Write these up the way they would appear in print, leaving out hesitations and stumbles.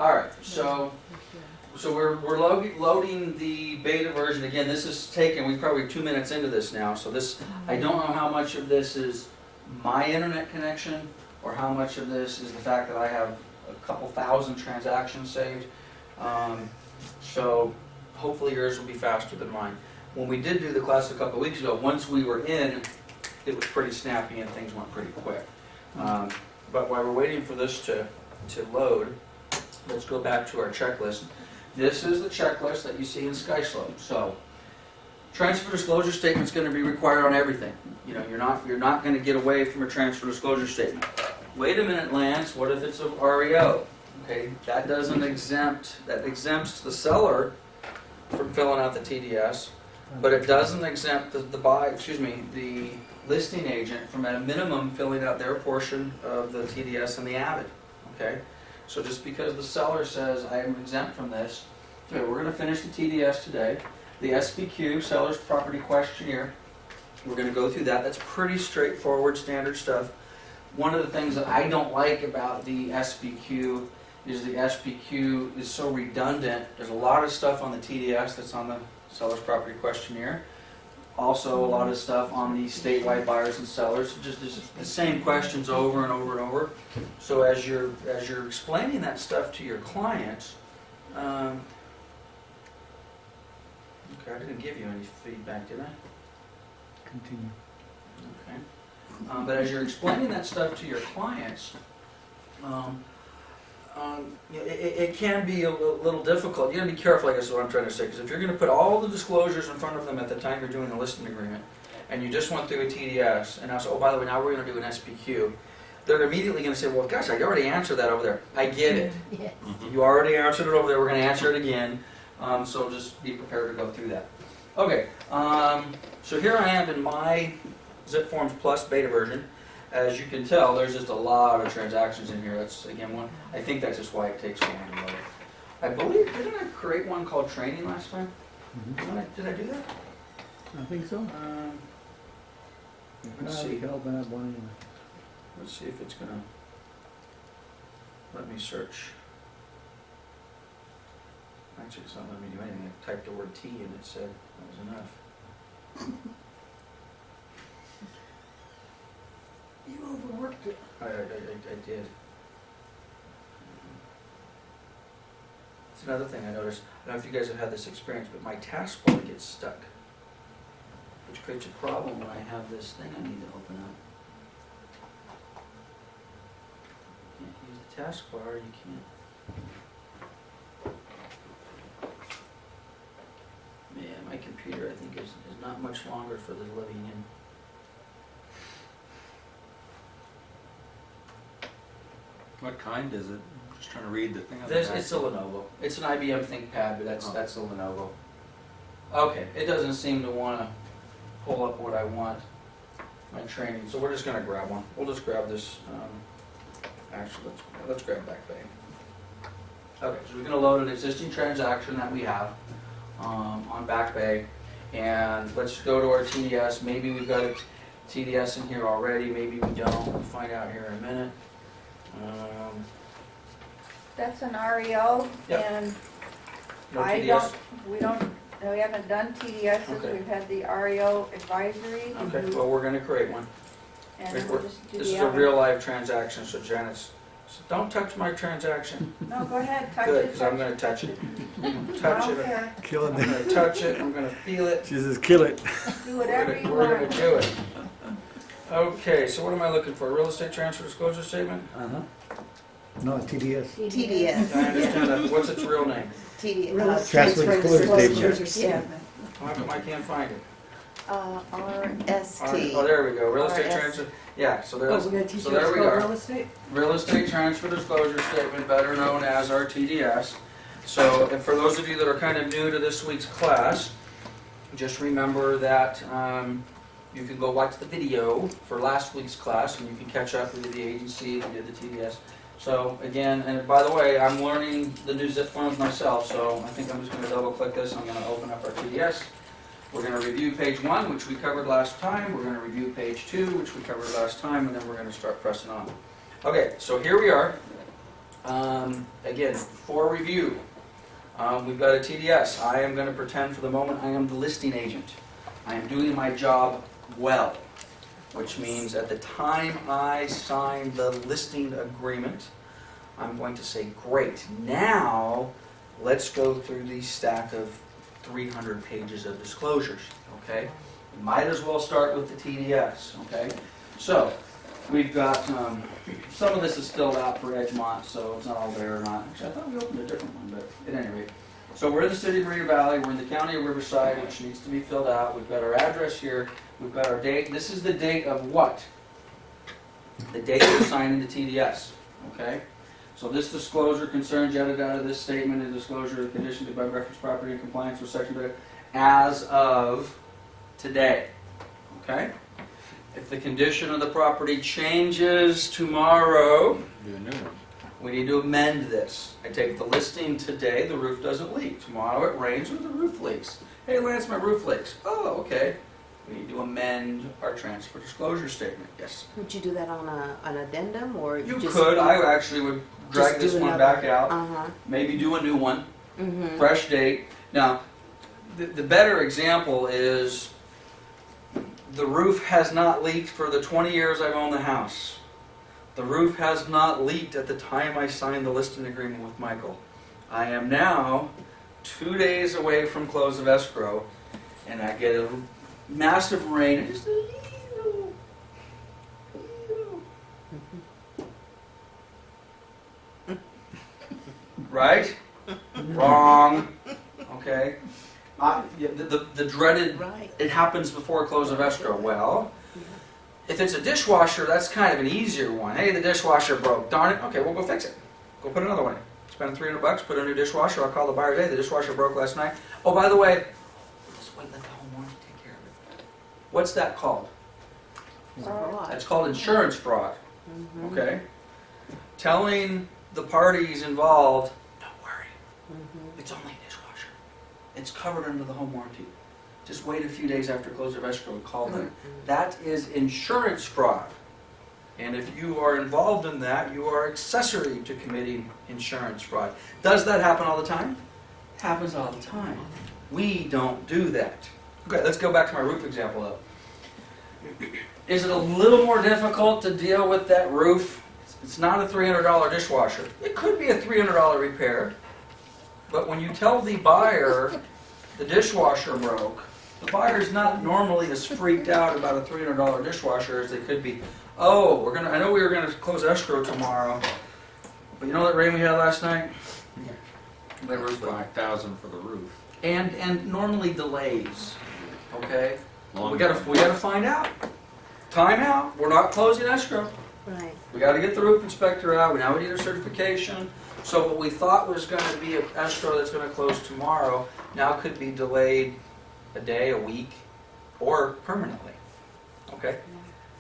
All right, so we're loading the beta version. Again, this is taken, we're probably 2 minutes into this now, so this, I don't know how much of this is my internet connection or how much of this is the fact that I have a couple thousand transactions saved. So hopefully yours will be faster than mine. When we did do the class a couple of weeks ago, once we were in, it was pretty snappy and things went pretty quick. But while we're waiting for this to load, let's go back to our checklist. This is the checklist that you see in SkySlope. So, transfer disclosure statement is going to be required on everything. You know, you're not going to get away from a transfer disclosure statement. Wait a minute, Lance. What if it's a REO? Okay, that exempts the seller from filling out the TDS, but it doesn't exempt the listing agent from at a minimum filling out their portion of the TDS and the avid. Okay. So just because the seller says, I am exempt from this, okay, we're going to finish the TDS today. The SPQ, Seller's Property Questionnaire, we're going to go through that. That's pretty straightforward, standard stuff. One of the things that I don't like about the SPQ is the SPQ is so redundant. There's a lot of stuff on the TDS that's on the Seller's Property Questionnaire. Also a lot of stuff on the statewide buyers and sellers, just the same questions over and over and over. So as you're explaining that stuff to your clients, okay, I didn't give you any feedback, did I? Continue. Okay. But as you're explaining that stuff to your clients, it can be a little difficult. You got to be careful, I guess is what I'm trying to say, because if you're going to put all the disclosures in front of them at the time you're doing the listing agreement, and you just went through a TDS, and now say, oh, by the way, now we're going to do an SPQ, they're immediately going to say, well, gosh, I already answered that over there. I get it. Yes. You already answered it over there. We're going to answer it again. So just be prepared to go through that. Okay, so here I am in my Zip Forms Plus beta version. As you can tell, there's just a lot of transactions in here. That's, again, one. I think that's just why it takes so long to load. I believe, didn't I create one called Training last time? Did I do that? I think so. Let's see. You can open up one anyway. Let's see if it's going to let me search. Actually, it's not letting me do anything. I typed the word T and it said that was enough. You overworked it. I did. It's another thing I noticed. I don't know if you guys have had this experience, but my taskbar gets stuck, which creates a problem when I have this thing I need to open up. You can't use the taskbar, you can't. Man, my computer, I think, is not much longer for the living in. What kind is it? I'm just trying to read the thing on the This, back. it's a Lenovo. It's an IBM ThinkPad, but that's a Lenovo. Okay, it doesn't seem to want to pull up what I want, my training, so we're just going to grab one. We'll just grab this, actually, let's grab Back Bay. Okay, so we're going to load an existing transaction that we have on Back Bay, and let's go to our TDS. Maybe we've got a TDS in here already, maybe we don't. We'll find out here in a minute. That's an REO, Yep. and No I TDS? we haven't done TDSs. Okay. We've had the REO advisory. Okay, well, we're going to create one. And then we'll just do This the is a other. real live transaction, so Janet's, don't touch my transaction. No, go ahead, touch Good, it. because I'm going to touch it. I Touch don't it. care. I'm Killing going it. to touch it. I'm going to feel it. She says, kill it. Do whatever you We're going want. to do it. Okay, so what am I looking for? Real estate transfer disclosure statement? No, TDS. TDS. I understand that. What's its real name? TDS. Transfer disclosure statement. How come I can't find it? RST. Oh, there we go. Real estate RS. transfer. Yeah, so Oh, there's. we're going to teach So you how to there we spell are. real estate? Real estate transfer disclosure statement, better known as our TDS. So, and for those of you that are kind of new to this week's class, just remember that you can go watch the video for last week's class, and you can catch up with the agency that did the TDS. So again, and by the way, I'm learning the new zip forms myself, so I think I'm just going to double click this. I'm going to open up our TDS. We're going to review page 1, which we covered last time. We're going to review page 2, which we covered last time, and then we're going to start pressing on. Okay, so here we are. Again, for review, we've got a TDS. I am going to pretend for the moment I am the listing agent. I am doing my job well, which means at the time I sign the listing agreement, I'm going to say, great, now let's go through the stack of 300 pages of disclosures, okay? You might as well start with the TDS, okay? So, we've got, some of this is filled out for Edgemont, so it's not all there or not. Actually, I thought we opened a different one, but at any rate. So we're in the city of Marina Valley, we're in the county of Riverside, which needs to be filled out. We've got our address here, we've got our date. This is the date of what? The date we're signing the TDS, okay? So this disclosure concerns yada yada, this statement and disclosure of conditions of reference property in compliance with section as of today, okay? If the condition of the property changes tomorrow, Do a new one. we need to amend this. I take the listing today, the roof doesn't leak. Tomorrow it rains or the roof leaks. Hey Lance, my roof leaks. Oh, okay. We need to amend our transfer disclosure statement. Yes. Would you do that on an addendum, or You just could. I actually would drag just do this one another- back out. Uh-huh. Maybe do a new one. Mm-hmm. Fresh date. Now, the better example is the roof has not leaked for the 20 years I've owned the house. The roof has not leaked at the time I signed the listing agreement with Michael. I am now 2 days away from close of escrow, and I get a massive rain, and just a little. Right? Wrong. Okay. Yeah, the dreaded, Right. it happens before close of escrow. Well, if it's a dishwasher, that's kind of an easier one. Hey, the dishwasher broke. Darn it. Okay, we'll go fix it. Go put another one in. Spend $300, put a new dishwasher. I'll call the buyer today. The dishwasher broke last night. Oh, by the way, just wait, let the homeowner take care of it. What's that called? That's called insurance fraud. Mm-hmm. Okay? Telling the parties involved, don't worry, Mm-hmm. it's only a dishwasher. It's covered under the home warranty. Just wait a few days after close of escrow and call them. That is insurance fraud. And if you are involved in that, you are accessory to committing insurance fraud. Does that happen all the time? Happens all the time. We don't do that. Okay, let's go back to my roof example though. Is it a little more difficult to deal with that roof? It's not a $300 dishwasher. It could be a $300 repair. But when you tell the buyer the dishwasher broke, the buyer's not normally as freaked out about a $300 dishwasher as they could be. Oh, I know we were gonna close escrow tomorrow, but you know that rain we had last night? There was 5,000 for the roof. And normally delays, okay? Long We gotta find out. Time out, we're not closing escrow. Right. We gotta get the roof inspector out, now we need a certification. So what we thought was gonna be an escrow that's gonna close tomorrow, now could be delayed a day, a week, or permanently, okay?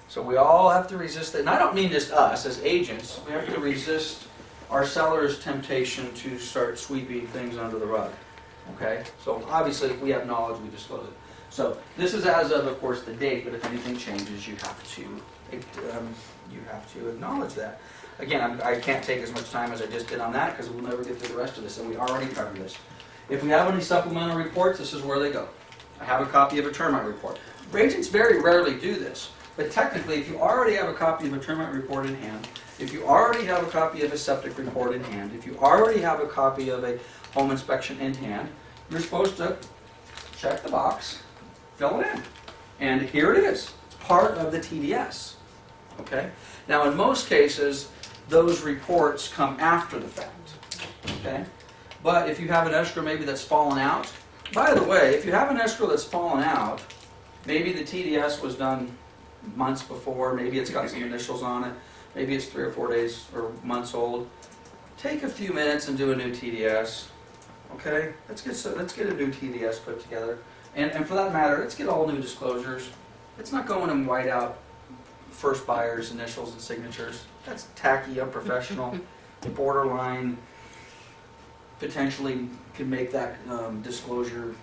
So we all have to resist that, and I don't mean just us as agents, we have to resist our seller's temptation to start sweeping things under the rug, okay? So obviously, if we have knowledge, we disclose it. So this is as of course, the date, but if anything changes, you have to acknowledge that. Again, I can't take as much time as I just did on that, because we'll never get through the rest of this, and we already covered this. If we have any supplemental reports, this is where they go. I have a copy of a termite report. Agents very rarely do this. But technically, if you already have a copy of a termite report in hand, if you already have a copy of a septic report in hand, if you already have a copy of a home inspection in hand, you're supposed to check the box, fill it in. And here it is. It's part of the TDS. Okay? Now, in most cases, those reports come after the fact. Okay? But if you have an escrow maybe that's fallen out, by the way, if you have an escrow that's fallen out, maybe the TDS was done months before, maybe it's got some initials on it, maybe it's 3 or 4 days or months old. Take a few minutes and do a new TDS, okay? Let's get a new TDS put together. And for that matter, let's get all new disclosures. It's not going and white out first buyer's initials and signatures. That's tacky, unprofessional, borderline, potentially could make that disclosure,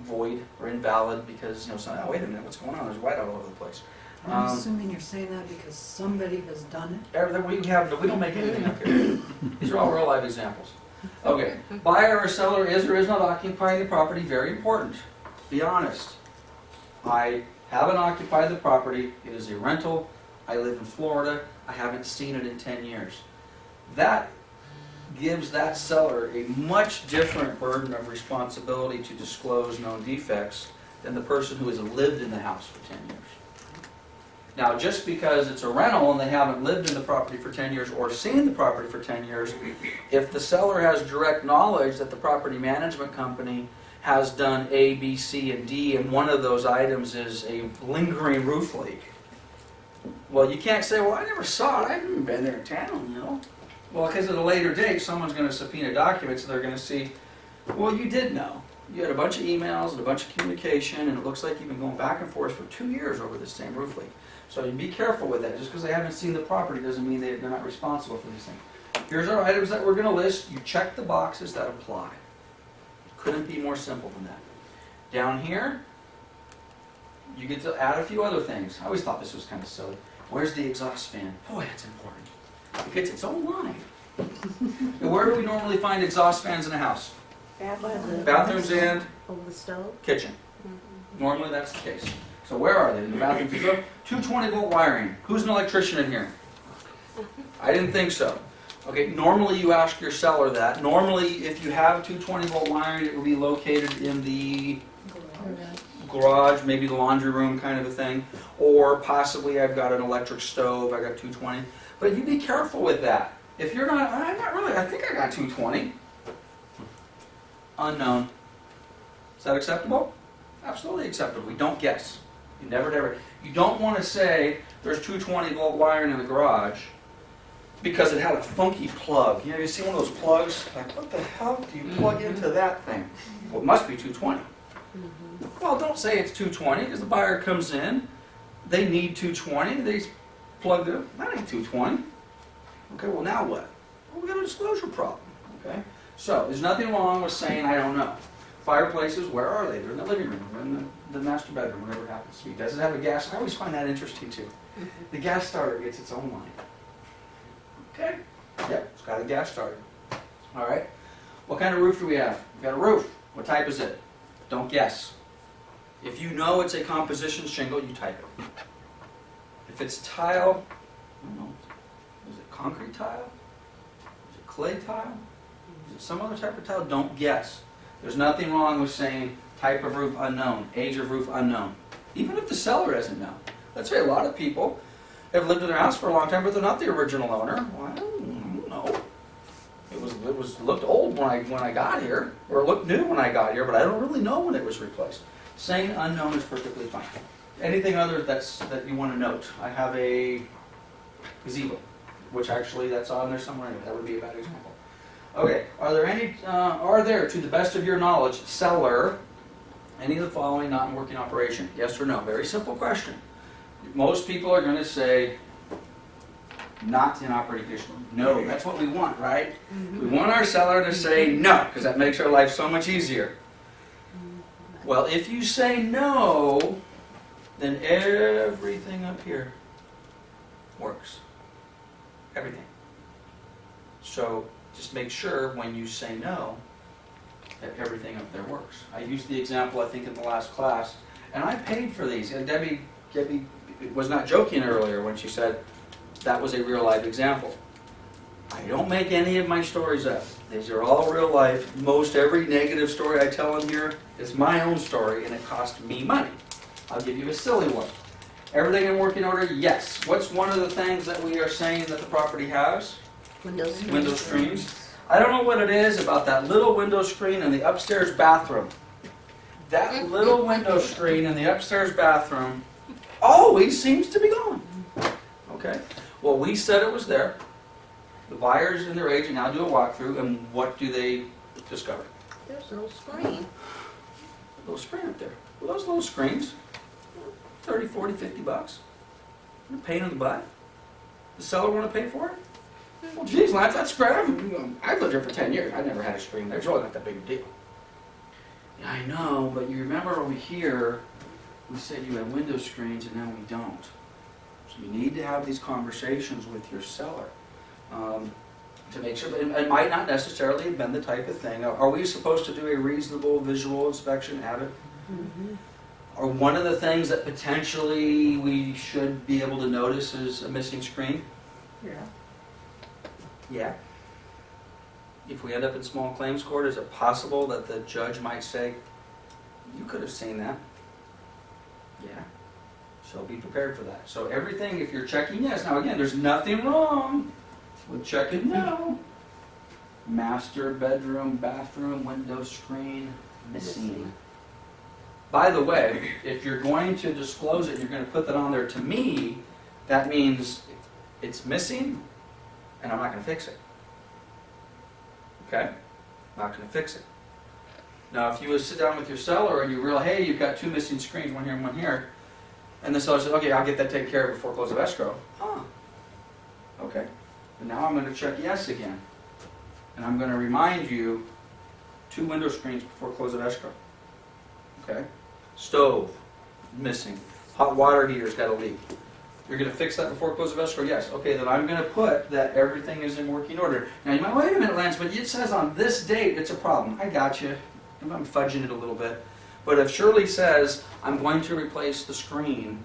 void or invalid because, so, oh, wait a minute, what's going on? There's white all over the place. I'm assuming you're saying that because somebody has done We don't make anything up here. These are all real life examples. Okay, buyer or seller is or is not occupying the property, very important. Be honest. I haven't occupied the property, it is a rental, I live in Florida, I haven't seen it in 10 years. That gives that seller a much different burden of responsibility to disclose known defects than the person who has lived in the house for 10 years. Now, just because it's a rental and they haven't lived in the property for 10 years or seen the property for 10 years, if the seller has direct knowledge that the property management company has done A, B, C, and D, and one of those items is a lingering roof leak, well, you can't say, well, I never saw it, I haven't been there in town, you know. Well, because at a later date, someone's going to subpoena documents and they're going to see, well, you did know. You had a bunch of emails and a bunch of communication, and it looks like you've been going back and forth for 2 years over this same roof leak. So you be careful with that. Just because they haven't seen the property doesn't mean they're not responsible for these things. Here's our items that we're going to list. You check the boxes that apply. Couldn't be more simple than that. Down here, you get to add a few other things. I always thought this was kind of silly. Where's the exhaust fan? Boy, that's important. It gets its own line. And where do we normally find exhaust fans in a house? Bathrooms and Over the stove? kitchen. Normally that's the case. So where are they? In the bathroom? 220 volt wiring. Who's an electrician in here? I didn't think so. Okay, normally you ask your seller that. Normally if you have 220 volt wiring, it will be located in the garage, maybe the laundry room kind of a thing. Or possibly I've got an electric stove, I got 220. But you be careful with that. If you're not, I'm not really, I think I got 220. Unknown. Is that acceptable? Absolutely acceptable. We don't guess. You never. You don't want to say there's 220 volt wiring in the garage because it had a funky plug. You know, you see one of those plugs? Like, what the hell do you plug into that thing? Well, it must be 220. Well, don't say it's 220 because the buyer comes in, they need 220, they plug it in. That ain't 220. Okay, well now what? Well, we got a disclosure problem. Okay? So, there's nothing wrong with saying I don't know. Fireplaces, where are they? They're in the living room, they're in the master bedroom, whatever it happens to be. Does it have a gas? I always find that interesting too. The gas starter gets its own line. Okay? Yep, it's got a gas starter. Alright? What kind of roof do we have? We've got a roof. What type is it? Don't guess. If you know it's a composition shingle, you type it. If it's tile, I don't know, is it concrete tile? Is it clay tile? Is it some other type of tile? Don't guess. There's nothing wrong with saying type of roof unknown, age of roof unknown. Even if the seller doesn't know. Let's say a lot of people have lived in their house for a long time, but they're not the original owner. Well, I don't know. It looked old when I got here, or it looked new when I got here, but I don't really know when it was replaced. Saying unknown is perfectly fine. Anything other that you want to note? I have a gazebo, which actually that's on there somewhere. That would be a bad example. Okay, are there, to the best of your knowledge, seller, any of the following not in working operation? Yes or no? Very simple question. Most people are going to say, not in operating condition. No, that's what we want, right? We want our seller to say no, because that makes our life so much easier. Well, if you say no, then everything up here works. Everything. So just make sure when you say no, that everything up there works. I used the example, I think, in the last class, and I paid for these. And Debbie was not joking earlier when she said that was a real life example. I don't make any of my stories up. These are all real life. Most every negative story I tell in here is my own story, and it cost me money. I'll give you a silly one. Everything in working order? Yes. What's one of the things that we are saying that the property has? Window screens. Window screens. I don't know what it is about that little window screen in the upstairs bathroom. That little window screen in the upstairs bathroom always seems to be gone. Okay? Well, we said it was there. The buyers and their agent now do a walkthrough, and what do they discover? There's no screen. A little screen up there. Well, those little screens, 30, 40, 50 bucks. A pain in the butt. The seller want to pay for it? Well, geez, Lance, that's great. I've lived here for 10 years. I've never had a screen there. It's really not that big a deal. Yeah, I know, but you remember over here, we said you had window screens, and now we don't. You need to have these conversations with your seller to make sure, but it might not necessarily have been the type of thing. Are we supposed to do a reasonable visual inspection at it? Or one of the things that potentially we should be able to notice is a missing screen? Yeah. Yeah. If we end up in small claims court, is it possible that the judge might say, you could have seen that? Yeah. So be prepared for that. So everything, if you're checking yes, now again, there's nothing wrong with checking no. Master bedroom, bathroom, window screen, missing. By the way, if you're going to disclose it, you're going to put that on there, to me, that means it's missing and I'm not going to fix it. Okay? Not going to fix it. Now, if you would sit down with your seller and you realize, hey, you've got 2 missing screens, one here and one here, and the seller says, okay, I'll get that taken care of before close of escrow. Huh. Okay. And now I'm going to check yes again. And I'm going to remind you 2 window screens before close of escrow. Okay? Stove, missing. Hot water heater's got a leak. You're going to fix that before close of escrow? Yes. Okay, then I'm going to put that everything is in working order. Now you might, wait a minute, Lance, but it says on this date it's a problem. I got you. I'm fudging it a little bit. But if Shirley says, I'm going to replace the screen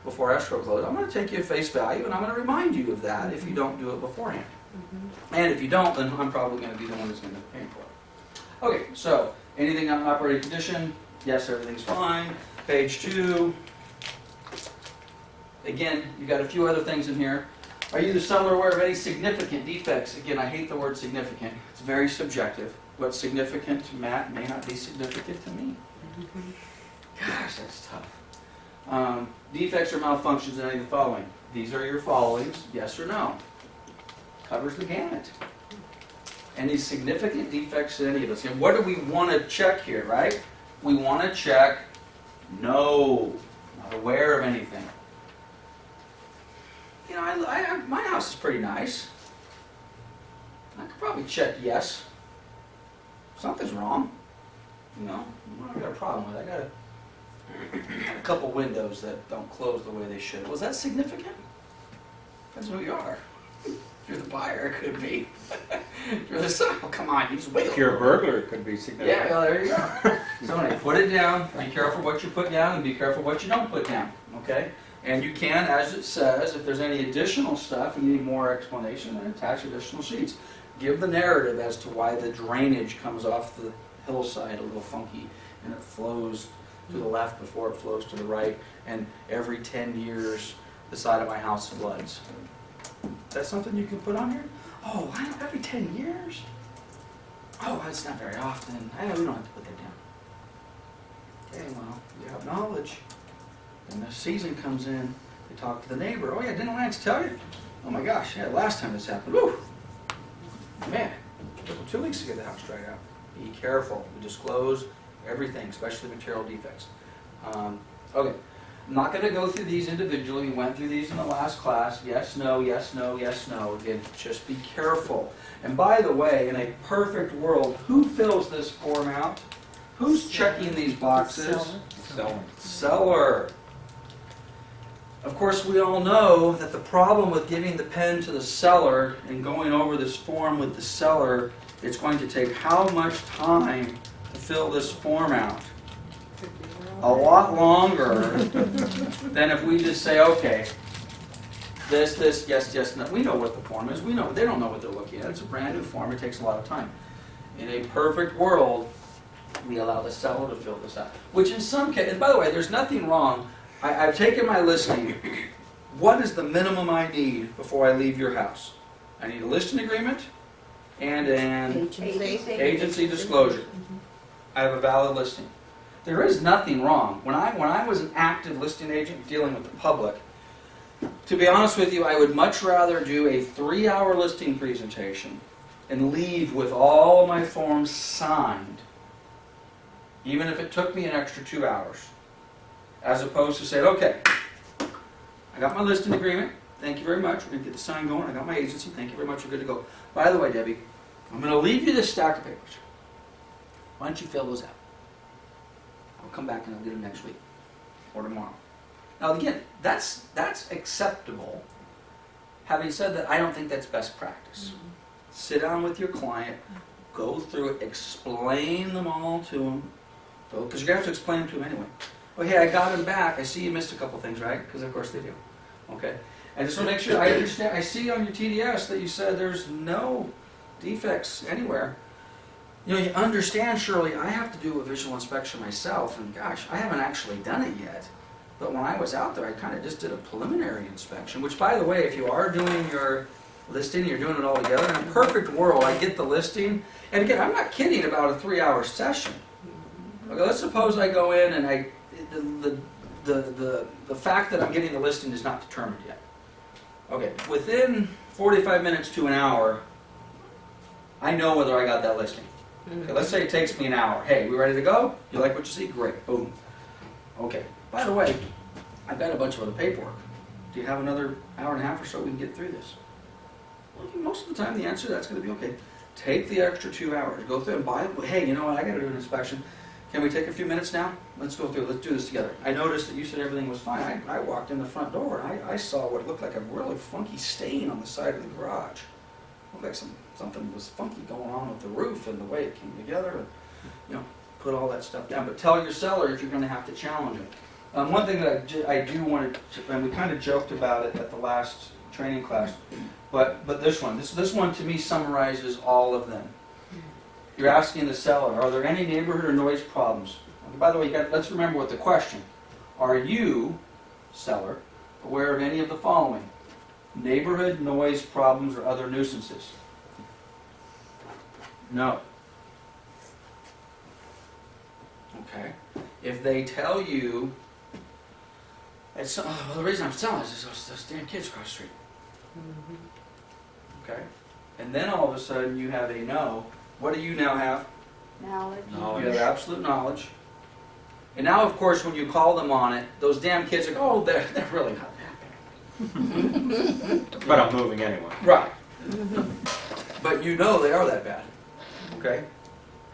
before escrow close, I'm going to take you at face value and I'm going to remind you of that if you don't do it beforehand. And if you don't, then I'm probably going to be the one who's going to pay for it. Okay, so anything on operating condition? Yes, everything's fine. Page 2. Again, you've got a few other things in here. Are you the seller aware of any significant defects? Again, I hate the word significant. It's very subjective. What's significant to Matt may not be significant to me. Gosh, that's tough. Defects or malfunctions in any of the following. These are your followings, yes or no. Covers the gamut. Any significant defects in any of this. And what do we want to check here, right? We want to check no, not aware of anything. You know, my house is pretty nice. I could probably check yes. Something's wrong. You know, I got a problem with it. I got a couple windows that don't close the way they should. Was that significant? Depends who you are. If you're the buyer, it could be. If you're the seller, oh, come on, use wiggle. If you're a burglar, it could be significant. Yeah, well, there you go. So anyway, put it down. Be careful what you put down and be careful what you don't put down. Okay? And you can, as it says, if there's any additional stuff and you need more explanation, then attach additional sheets. Give the narrative as to why the drainage comes off the hillside a little funky and it flows to the left before it flows to the right, and every 10 years the side of my house floods. Is that something you can put on here? Oh, I don't, every 10 years? Oh, that's not very often. We don't have to put that down. Okay, well, you have knowledge. And the season comes in, they talk to the neighbor. Oh yeah, didn't Lance tell you? Oh my gosh, yeah, last time this happened. Woo! Man, it took 2 weeks to get the house dried out. Be careful. We disclose everything, especially material defects. Okay, I'm not going to go through these individually. We went through these in the last class. Yes, no, yes, no, yes, no. Again, just be careful. And by the way, in a perfect world, who fills this form out? Who's checking these boxes? Seller. Seller. Of course, we all know that the problem with giving the pen to the seller and going over this form with the seller, it's going to take how much time to fill this form out? A lot longer than if we just say, okay, this, yes, yes, no. We know what the form is. We know they don't know what they're looking at. It's a brand new form. It takes a lot of time. In a perfect world, we allow the seller to fill this out. Which in some cases, and by the way, there's nothing wrong. I've taken my listing. What is the minimum I need before I leave your house? I need a listing agreement and an agency disclosure. I have a valid listing. There is nothing wrong. When I was an active listing agent dealing with the public, to be honest with you, I would much rather do a 3-hour listing presentation and leave with all of my forms signed, even if it took me an extra 2 hours, as opposed to say, okay, I got my listing agreement, thank you very much, we're going to get the sign going, I got my agency, thank you very much, we're good to go. By the way, Debbie, I'm going to leave you this stack of papers. Why don't you fill those out? I'll come back and I'll get them next week or tomorrow. Now again, that's acceptable. Having said that, I don't think that's best practice. Sit down with your client, go through it, explain them all to them, because you're going to have to explain them to them anyway. Oh, hey, I got him back. I see you missed a couple things, right? Because of course they do. Okay? And just to make sure I understand, I see on your TDS that you said there's no defects anywhere. You know, you understand, Shirley, I have to do a visual inspection myself, and gosh, I haven't actually done it yet. But when I was out there, I kind of just did a preliminary inspection, which, by the way, if you are doing your listing, you're doing it all together, in a perfect world, I get the listing. And again, I'm not kidding about a 3-hour session. Okay, let's suppose I go in and the fact that I'm getting the listing is not determined yet. Okay, within 45 minutes to an hour, I know whether I got that listing. Okay, let's say it takes me an hour. Hey, we ready to go? You like what you see? Great. Boom. Okay. By the way, I've got a bunch of other paperwork. Do you have another hour and a half or so we can get through this? Well, most of the time the answer to that's going to be okay. Take the extra 2 hours. Go through and buy it. Hey, you know what? I got to do an inspection. Can we take a few minutes now? Let's go through. Let's do this together. I noticed that you said everything was fine. I walked in the front door and I saw what looked like a really funky stain on the side of the garage. Looked like something was funky going on with the roof and the way it came together. And, you know, put all that stuff down. But tell your seller if you're going to have to challenge it. One thing that I do want to, and we kind of joked about it at the last training class, but this one to me summarizes all of them. You're asking the seller, are there any neighborhood or noise problems? And by the way, let's remember what the question. Are you, seller, aware of any of the following? Neighborhood, noise problems, or other nuisances? No. Okay. If they tell you, well, the reason I'm selling is those damn kids across the street. Okay? And then all of a sudden you have a no. What do you now have? Knowledge. You have absolute knowledge. And now, of course, when you call them on it, those damn kids are like, oh, they're really not that bad. But I'm moving anyway. Right. But you know they are that bad. Okay? It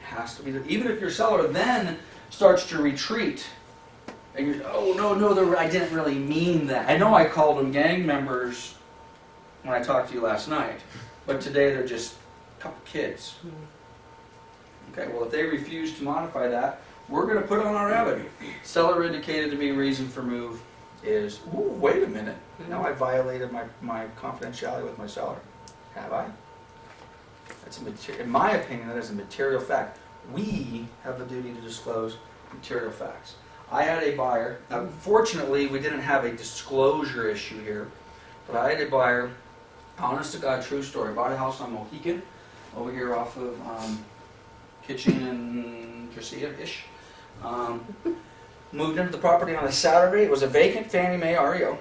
has to be. Even if your seller then starts to retreat, and you're, oh, no, I didn't really mean that. I know I called them gang members when I talked to you last night, but today they're just a couple kids. Okay, well, if they refuse to modify that, we're going to put on our evidence. Seller indicated to me reason for move is, ooh, wait a minute. Now I violated my confidentiality with my seller. Have I? That's in my opinion, that is a material fact. We have the duty to disclose material facts. I had a buyer. Now, fortunately, we didn't have a disclosure issue here, but I had a buyer, honest to God, true story, bought a house on Mohican, over here off of Kitchen and Garcia-ish. Moved into the property on a Saturday. It was a vacant Fannie Mae REO,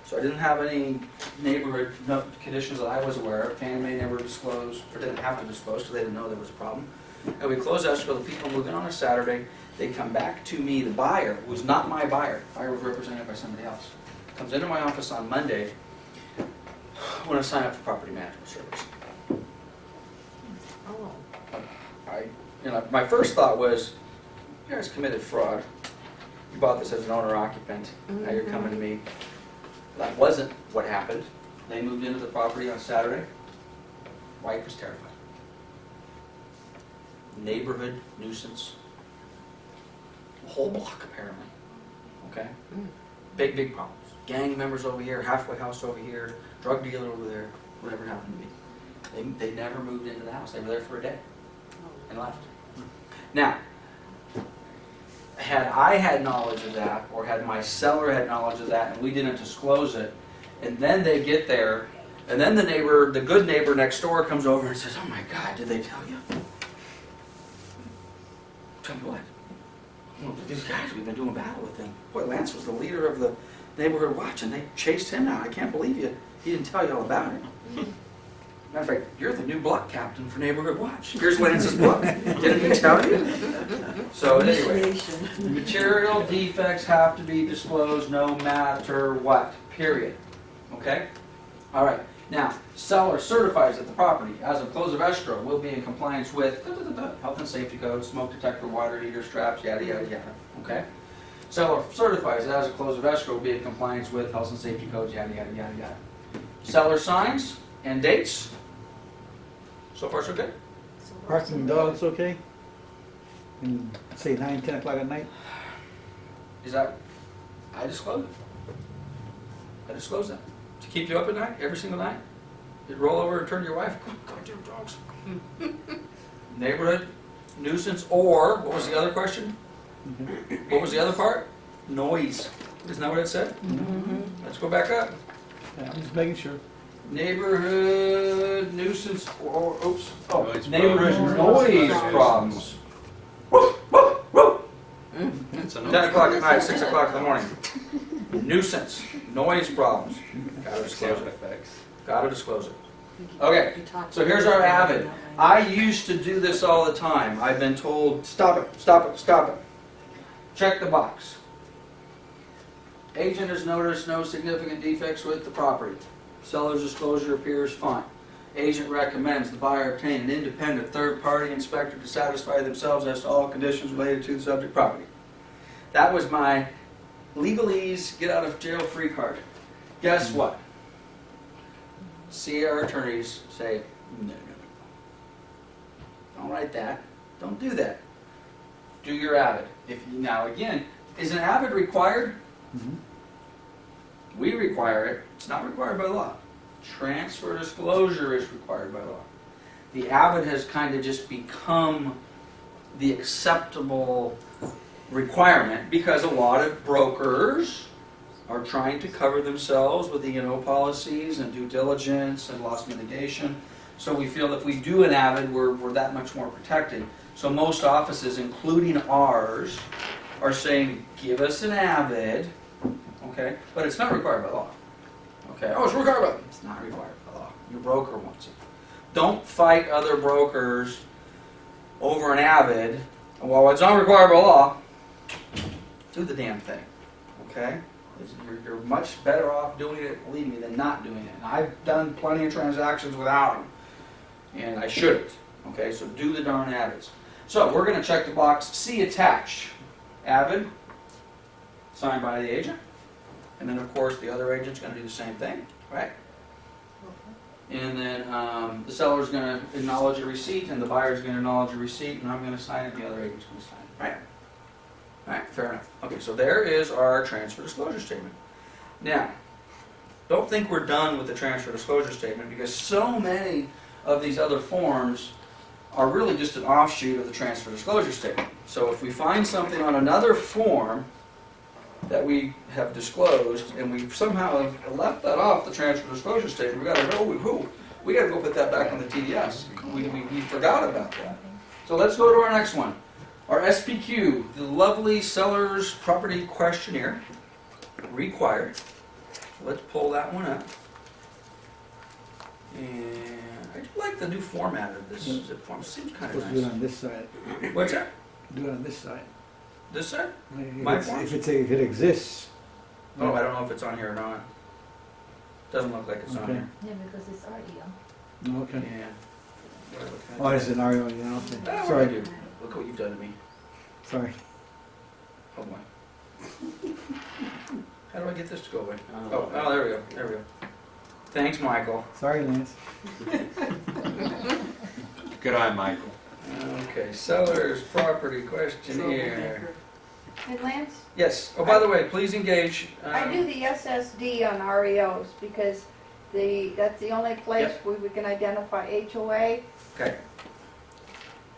so I didn't have any neighborhood conditions that I was aware of. Fannie Mae never disclosed, or didn't have to disclose because they didn't know there was a problem. And we closed escrow. The people moved in on a Saturday. They come back to me, the buyer, who's not my buyer. The buyer was represented by somebody else. Comes into my office on Monday. I want to sign up for property management service. Oh. My first thought was, you guys committed fraud. You bought this as an owner-occupant. Now you're coming to me. That wasn't what happened. They moved into the property on Saturday. Wife was terrified. Neighborhood nuisance. A whole block, apparently. Okay? Big problems. Gang members over here, halfway house over here, drug dealer over there, whatever it happened to be. They never moved into the house. They were there for a day and left. Now, had I had knowledge of that, or had my seller had knowledge of that, and we didn't disclose it, and then they get there, and then the good neighbor next door comes over and says, oh my God, did they tell you? Tell me what? Well, these guys, we've been doing battle with them. Boy, Lance was the leader of the neighborhood watch, and they chased him out. I can't believe he didn't tell you all about it. Matter of fact, you're the new block captain for Neighborhood Watch. Here's Lance's book. Didn't he tell you? So anyway, material defects have to be disclosed no matter what, period. Okay? All right. Now, seller certifies that the property, as of close of escrow, will be in compliance with health and safety code, smoke detector, water heater, straps, yada, yada, yada. Okay? Seller certifies that as a close of escrow will be in compliance with health and safety codes, yada, yada, yada, yada. Seller signs and dates. So far, so good? Parking dogs, okay? And say 9, 10 o'clock at night? Is that, I disclose it. I disclose that. To keep you up at night, every single night? You'd roll over and turn to your wife, goddamn dogs. Neighborhood nuisance, or, what was the other question? What was the other part? Noise. Isn't that what it said? Let's go back up. Yeah, I'm just making sure. Neighborhood nuisance, or, oops, Noise neighborhood problems. noise problems. Woo, woo, woo. That's a 10 o'clock at night, 6 o'clock in the morning. Nuisance, noise problems. Gotta disclose Sound it. effects. Gotta disclose it. Okay, You talked so here's about our it Avid. that way. I used to do this all the time. I've been told, stop it, stop it, stop it. Check the box. Agent has noticed no significant defects with the property. Seller's disclosure appears fine. Agent recommends the buyer obtain an independent third-party inspector to satisfy themselves as to all conditions related to the subject property. That was my legalese get-out-of-jail-free card. Guess what? See our attorneys say, no. Don't write that. Don't do that. Do your Avid. Now again, is an Avid required? Mhm. We require it. It's not required by law. Transfer disclosure is required by law. The Avid has kind of just become the acceptable requirement because a lot of brokers are trying to cover themselves with E&O policies and due diligence and loss mitigation. So we feel if we do an Avid, we're that much more protected. So most offices, including ours, are saying, give us an Avid, okay? But it's not required by law. Okay, oh, it's required by law. It's not required by law. Your broker wants it. Don't fight other brokers over an Avid. Well, it's not required by law. Do the damn thing, okay? You're much better off doing it, believe me, than not doing it. And I've done plenty of transactions without them, and I shouldn't. Okay, so do the darn Avids. So we're going to check the box, see attached. Avid, signed by the agent, and then of course the other agent's going to do the same thing, right? And then the seller's going to acknowledge a receipt, and the buyer's going to acknowledge a receipt, and I'm going to sign it, and the other agent's going to sign it, right? All right, fair enough. Okay, so there is our transfer disclosure statement. Now, don't think we're done with the transfer disclosure statement because so many of these other forms are really just an offshoot of the transfer disclosure statement. So if we find something on another form that we have disclosed and we somehow have left that off the transfer disclosure statement, we got to go put that back on the TDS. We forgot about that. So let's go to our next one. Our SPQ, the lovely seller's property questionnaire, required. Let's pull that one up. And I do like the new format of this zip form. It seems kind of Supposed to do it nice. on this side. What's that? Do it on this side. This side? If My it's- forms? if it exists. Oh, I don't know if it's on here or not. Doesn't look like it's on Okay. here. Yeah, because it's already on. Okay. Yeah. Oh, it's an RO, yeah, okay. Ah, what Sorry, do I do? Look what you've done to me. sorry. Oh boy. How do I get this to go away? Oh, there we go. There we go. Thanks, Michael. Sorry, Lance. Good eye, Michael. Okay, seller's property questionnaire. And Lance, Yes. Oh, by the way, please engage. I do the SSD on REOs because that's the only place Yep. where we can identify HOA. Okay.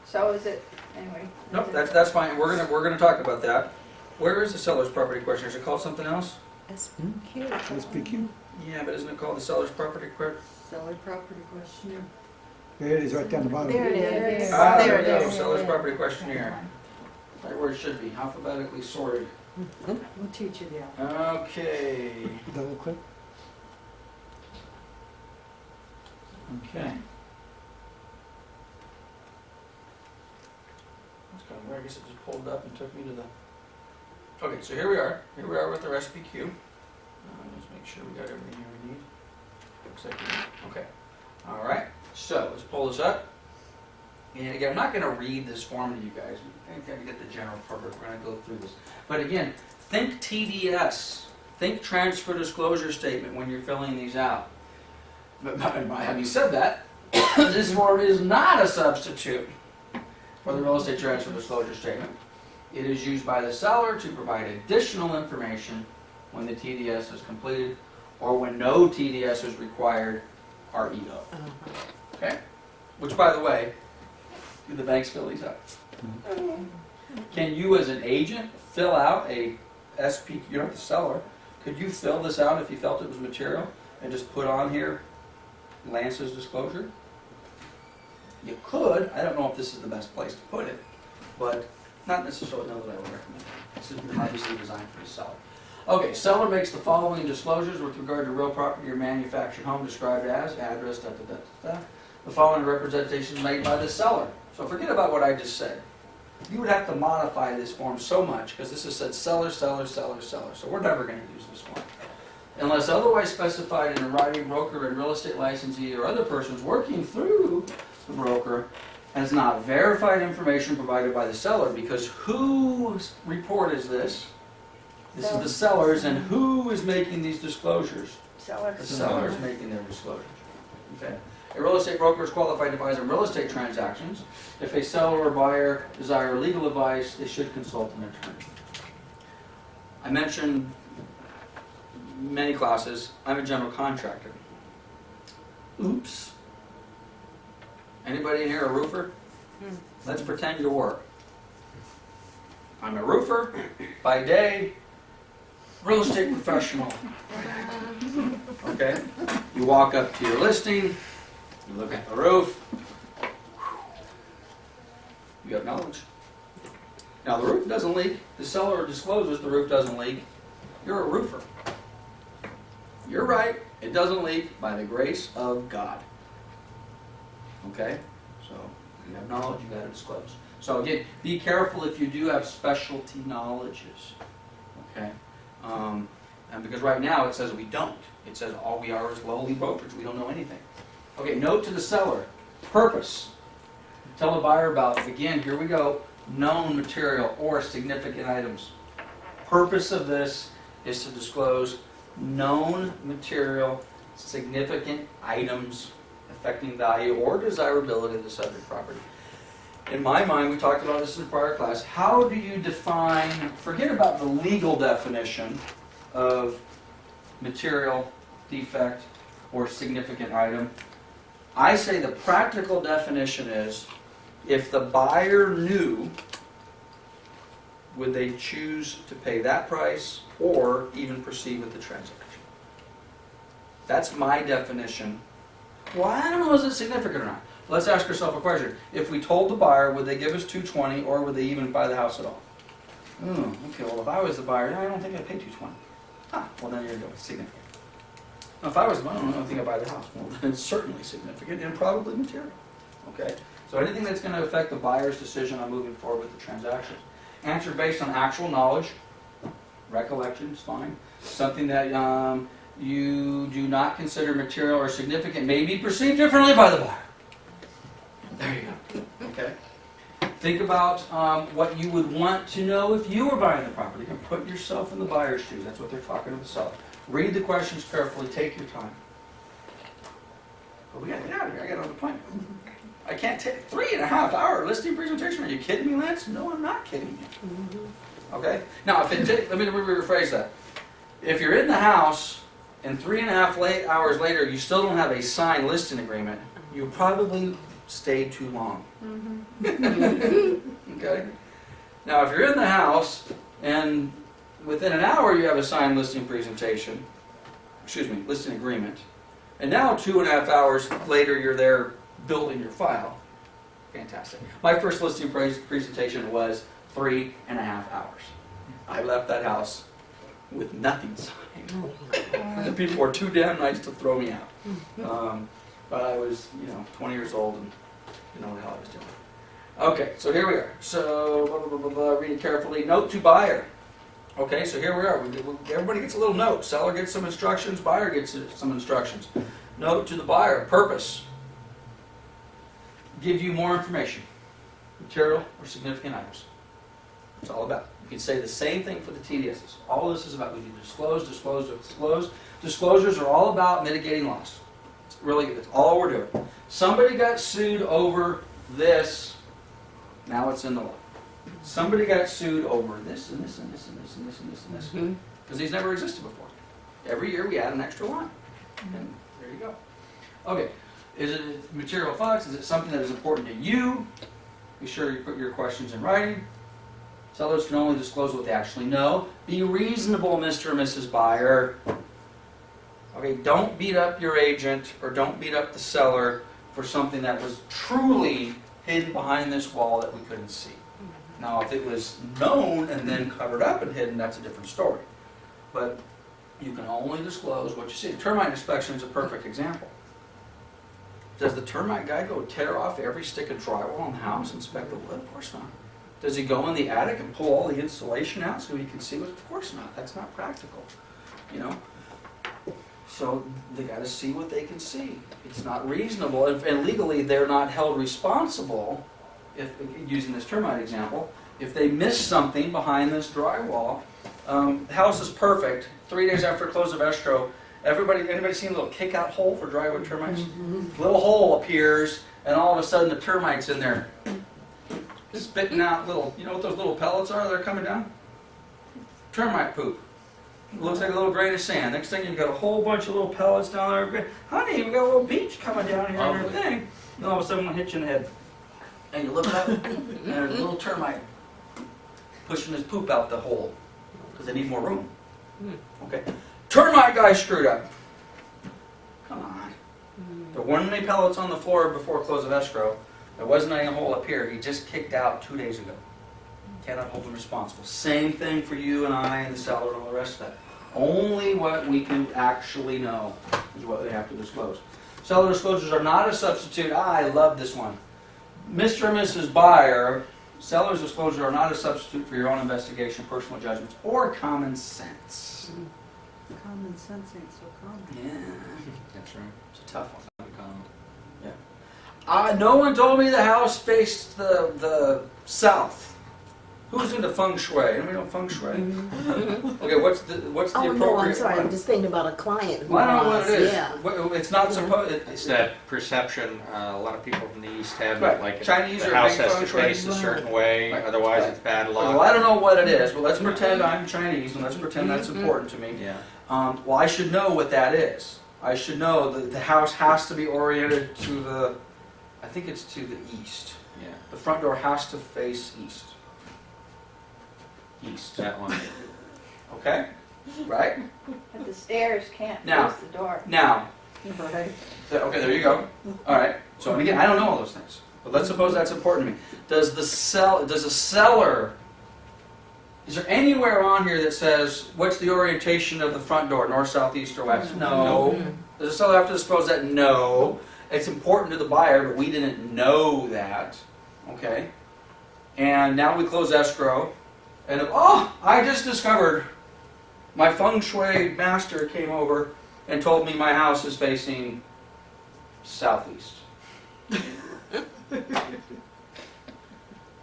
So is it, anyway. Nope, that's fine. We're gonna talk about that. Where is the seller's property questionnaire? Is it called something else? SPQ. SPQ. Yeah, but isn't it called the seller's property questionnaire? Seller property questionnaire. There it is, right down the bottom. There it is. Ah, There there it we go. is. Seller's property questionnaire. Right where it should be, alphabetically sorted. We'll teach you the alphabet. Okay. Double click. Okay. That's kind of weird. I guess it just pulled up and took me to the. Okay, so here we are. Here we are with our SPQ. Just make sure we got everything here we need. Looks like we do. Okay. All right. So let's pull this up. And again, I'm not going to read this form to you guys. I think I get the general purpose. We're going to go through this. But again, Think TDS. Think transfer disclosure statement when you're filling these out. But by having said that, this form is not a substitute for the real estate transfer disclosure statement. It is used by the seller to provide additional information when the TDS is completed or when no TDS is required, REO. Okay? Which, by the way, do the banks fill these out? Can you, as an agent, fill out a SP? You're not the seller. Could you fill this out if you felt it was material and just put on here Lance's disclosure? You could. I don't know if this is the best place to put it, but not necessarily know that I would recommend it. This is obviously designed for the seller. Okay, seller makes the following disclosures with regard to real property or manufactured home described as address, da, da, da, da, da. The following representation is made by the seller. So forget about what I just said. You would have to modify this form so much because this has said seller, seller, seller, seller. So we're never going to use this form. Unless otherwise specified in a writing, broker and real estate licensee or other persons working through the broker has not verified information provided by the seller, because whose report is this? This is the seller's, and who is making these disclosures? Sellers. The seller is making their disclosures. Okay. A real estate broker is qualified to advise on real estate transactions. If a seller or buyer desire legal advice, they should consult an attorney. I mentioned many classes, I'm a general contractor. Oops. Anybody in here a roofer? Let's pretend you were. I'm a roofer by day, real estate professional. Okay? You walk up to your listing, you look at the roof, you have knowledge. Now the roof doesn't leak, the seller discloses the roof doesn't leak, you're a roofer. You're right, it doesn't leak by the grace of God. Okay? So, you have knowledge, you gotta disclose. So again, be careful if you do have specialty knowledges. Okay? And because right now it says we don't. It says all we are is lowly brokers, we don't know anything. Okay, note to the seller. Purpose. Tell the buyer about, again, here we go, known material or significant items. Purpose of this is to disclose known material, significant items affecting value or desirability of the subject property. In my mind, we talked about this in a prior class, how do you define, forget about the legal definition of material, defect, or significant item. I say the practical definition is, if the buyer knew, would they choose to pay that price or even proceed with the transaction? That's my definition. Well, I don't know, is it significant or not? Let's ask ourselves a question. If we told the buyer, would they give us $220 or would they even buy the house at all? Okay, well, if I was the buyer, I don't think I'd pay $220. Well, then you're significant. Now, if I was the buyer, I don't think I'd buy the house. Well, then it's certainly significant and probably material. Okay? So anything that's going to affect the buyer's decision on moving forward with the transaction. Answer based on actual knowledge. Recollection is fine. Something that you do not consider material or significant may be perceived differently by the buyer. There you go. Okay? Think about what you would want to know if you were buying the property, and put yourself in the buyer's shoes. That's what they're talking to the seller. Read the questions carefully. Take your time. But we got to get out of here. I got another appointment. I can't take 3.5 hour listing presentation. Are you kidding me, Lance? No, I'm not kidding you. Okay? Now, if it let me rephrase that. If you're in the house and 3.5 hours later you still don't have a signed listing agreement, you probably stayed too long. Okay? Now, if you're in the house and within an hour you have a signed listing presentation, listing agreement, and now 2.5 hours later you're there building your file, fantastic. My first listing presentation was 3.5 hours. I left that house with nothing signed. The people were too damn nice to throw me out. But I was, 20 years old and didn't know what the hell I was doing. Okay, so here we are. So, read it carefully. Note to buyer. Okay, so here we are. Everybody gets a little note. Seller gets some instructions. Buyer gets some instructions. Note to the buyer. Purpose. Give you more information. Material or significant items. It's all about. You can say the same thing for the TDSs. All this is about, we need to disclose, disclose, disclose. Disclosures are all about mitigating loss. It's really, it's all we're doing. Somebody got sued over this, now it's in the law. Somebody got sued over this and this and this and this and this and this and this. Because these never existed before. Every year we add an extra line. And there you go. Okay, is it material facts? Is it something that is important to you? Be sure you put your questions in writing. Sellers can only disclose what they actually know. Be reasonable, Mr. and Mrs. Buyer. Okay, don't beat up your agent or don't beat up the seller for something that was truly hidden behind this wall that we couldn't see. Now, if it was known and then covered up and hidden, that's a different story. But you can only disclose what you see. Termite inspection is a perfect example. Does the termite guy go tear off every stick of drywall in the house and inspect the wood? Of course not. Does he go in the attic and pull all the insulation out so he can see what? Of course not. That's not practical. You know? So they got to see what they can see. It's not reasonable, and legally they're not held responsible, if using this termite example, if they miss something behind this drywall. The house is perfect. 3 days after close of escrow, anybody seen a little kick-out hole for drywall termites? Little hole appears, and all of a sudden the termites in there spitting out little, you know what those little pellets are that are coming down? Termite poop. It looks like a little grain of sand. Next thing you got a whole bunch of little pellets down there. Honey, we got a little beach coming down here and everything. And all of a sudden one hits you in the head. And you look up, and there's a little termite pushing his poop out the hole because they need more room. Okay, termite guy screwed up. Come on. There weren't any pellets on the floor before close of escrow. There wasn't any hole up here. He just kicked out 2 days ago. Cannot hold him responsible. Same thing for you and I and the seller and all the rest of that. Only what we can actually know is what we have to disclose. Seller disclosures are not a substitute. I love this one. Mr. and Mrs. Buyer, seller's disclosures are not a substitute for your own investigation, personal judgments, or common sense. Common sense ain't so common. Yeah, That's right. it's a tough one. Common. No one told me the house faced the south. Who's into Feng Shui? Anybody know Feng Shui? Okay, what's the Oh, appropriate? no, I'm sorry. I'm just thinking about a client who Well, I don't know what it is. Yeah. It's not supposed. It's that perception. A lot of people from the East have Right. it, like Chinese the are house big has feng to shui. face a certain way, Right. otherwise Right. it's bad Well, luck. I don't know what it is, but let's pretend I'm Chinese and let's pretend that's important to me. Yeah. Well, I should know what that is. I should know that the house has to be oriented to the, I think it's to the east. Yeah. The front door has to face east. East. That one. Okay? Right? But the stairs can't Now. face the door. Now, Right. okay, there you go. All right. So, and again, I don't know all those things. But let's suppose that's important to me. Does a seller, is there anywhere on here that says, what's the orientation of the front door, north, south, east, or west? No. Does the seller have to disclose that? No. It's important to the buyer, but we didn't know that. Okay? And now we close escrow. And I just discovered my Feng Shui master came over and told me my house is facing southeast.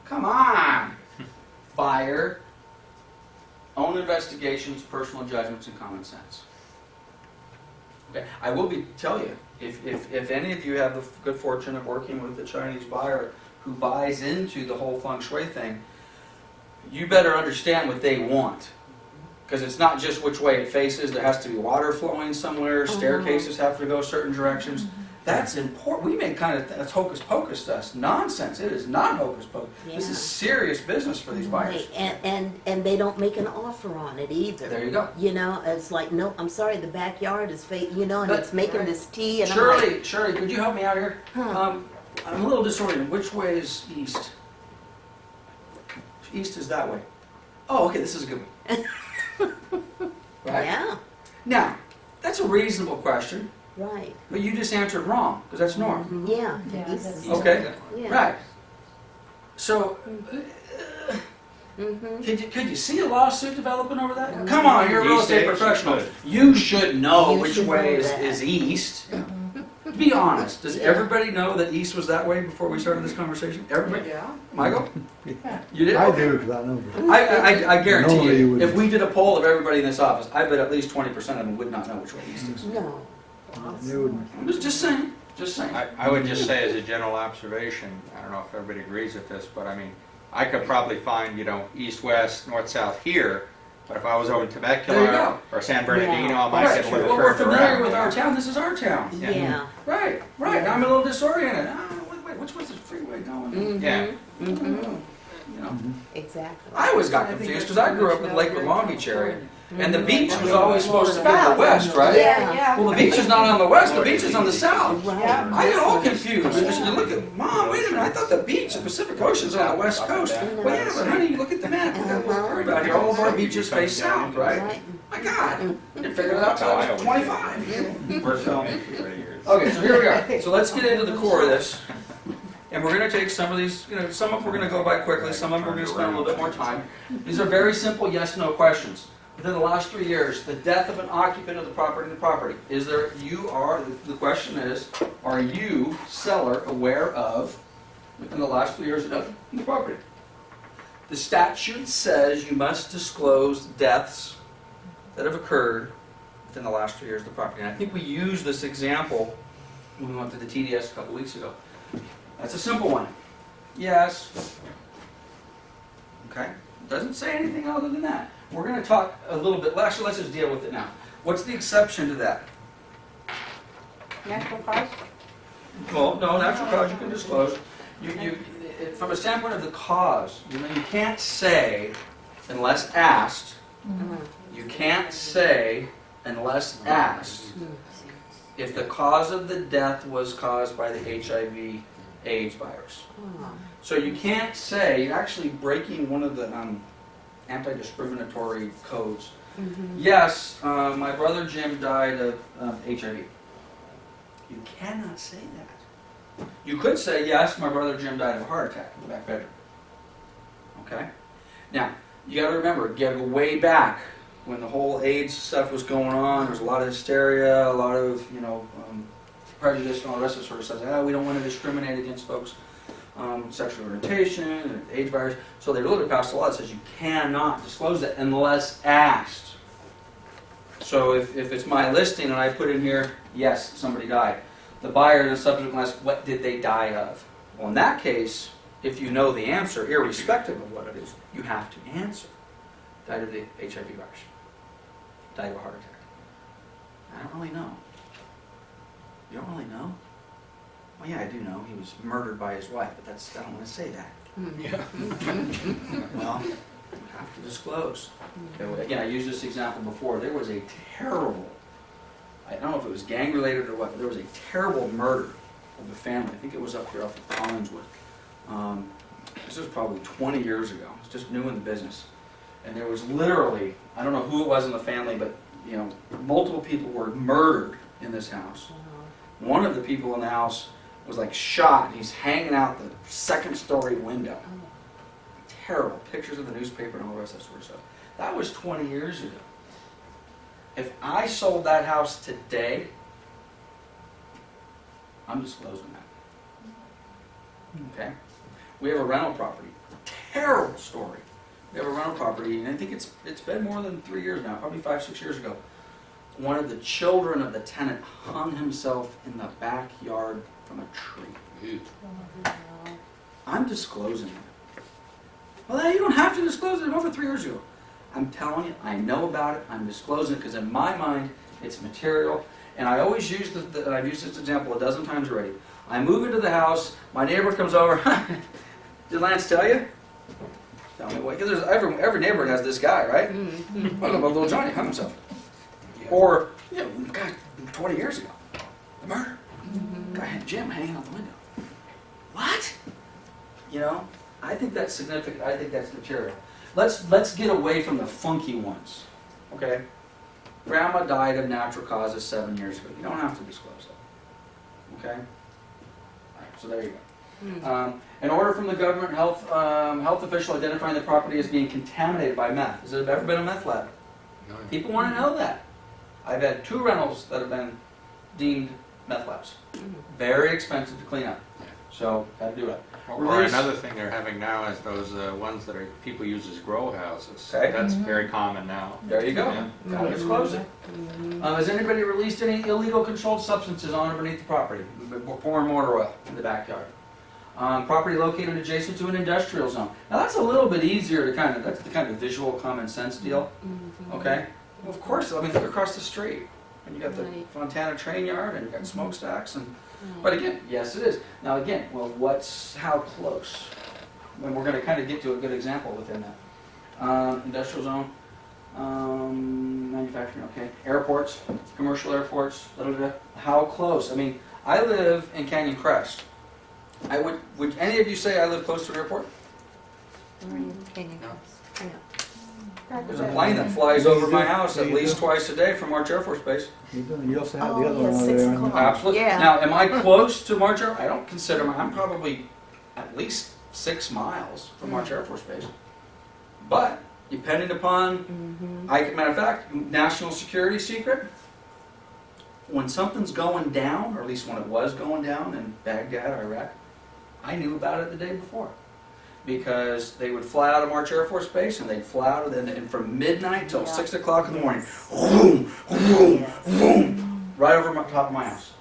Come on, buyer. Own investigations, personal judgments, and common sense. Okay, I will tell you, if any of you have the good fortune of working with a Chinese buyer who buys into the whole Feng Shui thing, you better understand what they want. Because it's not just which way it faces, there has to be water flowing somewhere, staircases have to go certain directions. That's important. We may that's hocus pocus to us. Nonsense. It is not hocus pocus. Yeah. This is serious business for these buyers. And they don't make an offer on it either. There you go. You know, it's like, no, I'm sorry, the backyard is fake, you know, and it's making this tea, and I'm like, Shirley, could you help me out here? I'm a little disoriented. Which way is east? East is that way. Oh, okay, this is a good one. Right? yeah, Now, that's a reasonable question, right, but you just answered wrong, because that's north. yeah. Yeah, he's- that's- Okay? Yeah. Right. So, Mm-hmm. Could you see a lawsuit developing over that? Come on, you're a real East estate Edge, professional. you You should know You which should way know is, that. is east. Be honest. Does everybody know that east was that way before we started this conversation? Everybody? Yeah. Michael? You did? I Okay. do, because I know. I guarantee Normally you, you would- if we did a poll of everybody in this office, I bet at least 20% of them would not know which way east is. No. They wouldn't. I'm just saying. Just saying. I would just say as a general observation, I don't know if everybody agrees with this, but I mean, I could probably find, east, west, north, south here, but if I was over in There you Temecula go. or San Bernardino, I might Right. get a little Well, we're further familiar around. with our town. This is our town. Yeah. Right. Now I'm a little disoriented. Wait, which way's the freeway going? Mm-hmm. Yeah. Mm-hmm. Exactly. I always got confused because I grew up in the Lakewood Long Beach area, and the beach was always supposed to be on the west, right? Yeah, Well, the beach is not on the west. The beach is on the south. Right. Yeah. I get all confused. Because you look at, Mom, wait a minute, I thought the beach, the Pacific Ocean's on the west coast. Well, yeah, but honey, you look at the map, we got a little curve out here, all of our beaches face south, right? Right. My God, I didn't figure it out till I was 25. We're filming for 30 years. Okay, so here we are. So let's get into the core of this. And we're going to take some of these, some of them we're going to go by quickly, some of them we're going to spend a little bit more time. These are very simple yes/no questions. Within the last 3 years, the death of an occupant of the property, is there, the question is, are you, seller, aware of, within the last 3 years, the death of the property? The statute says you must disclose deaths that have occurred within the last 3 years of the property. And I think we used this example when we went to the TDS a couple weeks ago. That's a simple one. Yes. Okay. Doesn't say anything other than that. We're going to talk a little bit. Actually, let's just deal with it now. What's the exception to that? Natural cause? Well, no, natural cause you can disclose. From a standpoint of the cause, you can't say unless asked. You can't say unless asked if the cause of the death was caused by the HIV/AIDS virus. So you can't say, you're actually breaking one of the anti-discriminatory codes. Yes, my brother Jim died of HIV. You cannot say that. You could say, yes, my brother Jim died of a heart attack in the back bedroom. Okay? Now, you got to remember, you got to go way back when the whole AIDS stuff was going on. There was a lot of hysteria, a lot of, prejudice and all the rest of the sort of stuff. We don't want to discriminate against folks' sexual orientation and AIDS virus. So they literally passed a law that says you cannot disclose that unless asked. So if it's my listing and I put in here, yes, somebody died, the buyer then subsequently asks, what did they die of? Well, in that case, if you know the answer, irrespective of what it is, you have to answer. Died of the HIV virus. Died of a heart attack. I don't really know. You don't really know? Well, yeah, I do know. He was murdered by his wife, but I don't want to say that. Yeah. Well, you have to disclose. Okay, again, I used this example before. There was a terrible, I don't know if it was gang-related or what, but there was a terrible murder of a family. I think it was up here off of Collinswood. This was probably 20 years ago. I was just new in the business. And there was literally, I don't know who it was in the family, but multiple people were murdered in this house. One of the people in the house was like shot. He's hanging out the second-story window. Terrible. Pictures of the newspaper and all the rest of that sort of stuff. That was 20 years ago. If I sold that house today, I'm disclosing that. Okay? We have a rental property. Terrible story. We have a rental property, and I think it's been more than 3 years now, probably 5, 6 years ago. One of the children of the tenant hung himself in the backyard from a tree. I'm disclosing it. Well, you don't have to disclose it. Over 3 years ago. I'm telling you, I know about it. I'm disclosing it because in my mind, it's material. And I always use I've used this example a dozen times already. I move into the house. My neighbor comes over. Did Lance tell you? Tell me what? Because every neighborhood has this guy, right? What about little Johnny hung himself? Or, God, 20 years ago, the murder. Guy had Jim hanging out the window. What? I think that's significant. I think that's material. Let's get away from the funky ones. Okay? Grandma died of natural causes 7 years ago. You don't have to disclose that. Okay? All right, so there you go. An order from the government health official identifying the property as being contaminated by meth. Has there ever been a meth lab? People want to know that. I've had 2 rentals that have been deemed meth labs. Very expensive to clean up. So, got to do it. Or another thing they're having now is those ones that people use as grow houses. Okay. That's very common now. There you go. Yeah. Got to disclose it. Has anybody released any illegal controlled substances on or beneath the property? Pouring motor oil in the backyard. Property located adjacent to an industrial zone. Now that's a little bit easier to that's the kind of visual common sense deal. Okay? Well, of course, I mean, look across the street. And you got the Fontana train yard and you got smokestacks and, but again, yes it is. Now again, well how close? And we're going to kind of get to a good example within that. Industrial zone, manufacturing, okay. Airports, commercial airports, how close? I mean, I live in Canyon Crest. Would any of you say I live close to an airport? There's a plane that flies over my house at least twice a day from March Air Force Base. You also have Oh, the other yeah, one over 6 there. o'clock. Absolutely. Yeah. Now, am I close to March Air? I don't consider I'm probably at least 6 miles from March Air Force Base. But depending upon, matter of fact, national security secret. When something's going down, or at least when it was going down in Baghdad, Iraq, I knew about it the day before. Because they would fly out of March Air Force Base and they'd fly out and from midnight till 6 o'clock in the morning, vroom, vroom, vroom, right over the top of my house.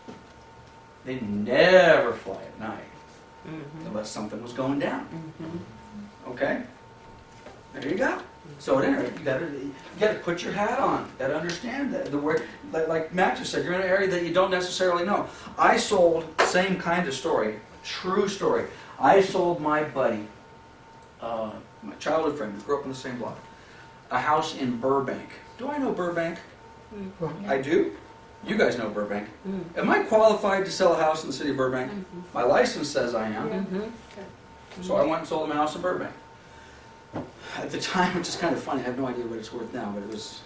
They'd never fly at night unless something was going down. Okay? There you go. So at any rate, you gotta put your hat on. You gotta understand that the word, like Matt just said, you're in an area that you don't necessarily know. I sold, same kind of story, true story. I sold my buddy, my childhood friend, we grew up in the same block, a house in Burbank. Do I know Burbank? I do. You guys know Burbank. Am I qualified to sell a house in the city of Burbank? My license says I am. So I went and sold him a house in Burbank. At the time, which is kind of funny, I have no idea what it's worth now, but it was,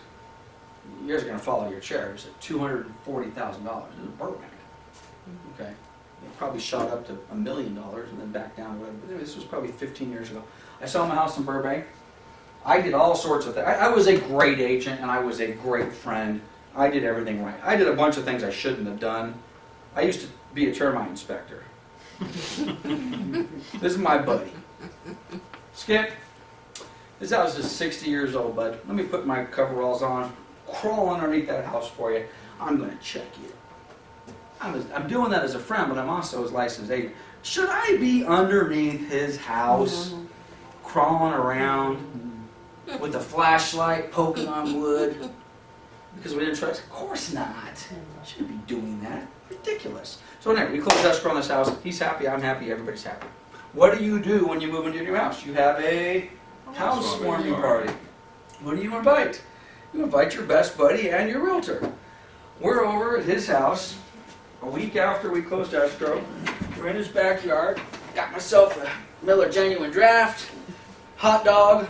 you guys are going to fall out of your chair, it was at $240,000. It was Burbank. Okay. It probably shot up to $1 million and then back down. But anyway, this was probably 15 years ago. I saw him a house in Burbank. I did all sorts of things. I was a great agent and I was a great friend. I did everything right. I did a bunch of things I shouldn't have done. I used to be a termite inspector. This is my buddy. Skip, this house is 60 years old, bud. Let me put my coveralls on, crawl underneath that house for you. I'm going to check you. I'm doing that as a friend, but I'm also his licensed agent. Should I be underneath his house, crawling around with a flashlight poking on wood? Because we didn't trust? Of course not. Shouldn't be doing that. Ridiculous. So anyway, we closed escrow on this house. He's happy, I'm happy, everybody's happy. What do you do when you move into your new house? You have a housewarming party. What do you invite? You invite your best buddy and your realtor. We're over at his house a week after we closed escrow. We're in his backyard. Got myself a Miller Genuine Draft, hot dog.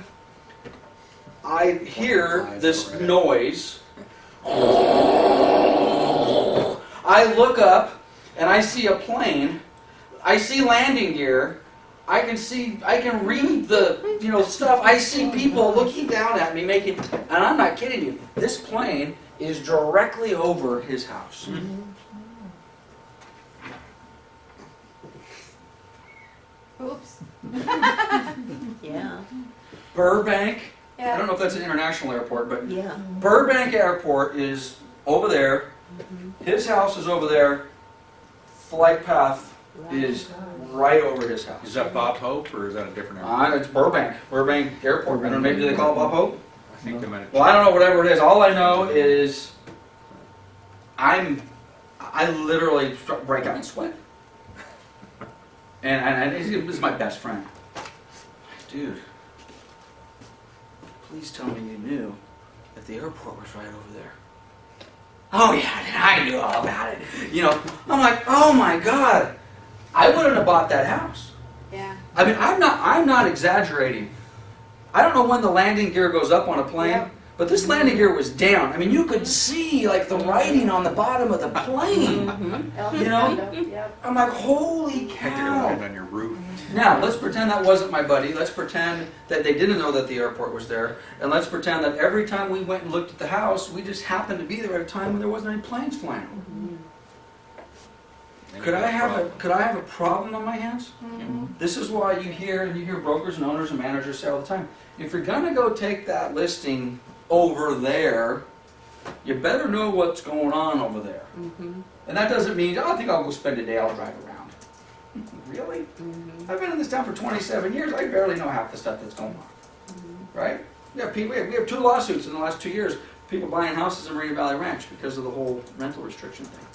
I hear this noise. I look up and I see a plane. I see landing gear. I can read the, stuff. I see people looking down at me making, and I'm not kidding you, this plane is directly over his house. Oops. Yeah. Burbank, I Yeah. don't know if that's an international airport, but Yeah. Burbank Airport is over there. His house is over there. Flight path is right over his house. Is that Bob Hope or is that a different airport? It's Burbank Airport. I don't know, maybe they call it Bob Hope? I think they might have. Well, I don't know, whatever it is. All I know is I literally break out in sweat. And he's my best friend. Dude, please tell me you knew that the airport was right over there. Oh yeah, I knew all about it. I'm like, oh my God, I wouldn't have bought that house. Yeah. I mean, I'm not exaggerating. I don't know when the landing gear goes up on a plane, Yep. But this landing gear was down. I mean, you could see like the writing on the bottom of the plane. You know? Yep. I'm like, holy I think you're gonna cow. land on your roof. Now, let's pretend that wasn't my buddy. Let's pretend that they didn't know that the airport was there. And let's pretend that every time we went and looked at the house, we just happened to be there at a time when there wasn't any planes flying. Then Could you I got a have problem. could I have a problem on my hands? Mhm. This is why you hear brokers and owners and managers say all the time, if you're gonna go take that listing over there, you better know what's going on over there. Mhm. And that doesn't mean, oh, I think I'll go spend a day, I'll drive around. Really? Mhm. I've been in this town for 27 years, I barely know half the stuff that's going on. Right? We have 2 lawsuits in the last 2 years, people buying houses in Marina Valley Ranch because of the whole rental restriction thing.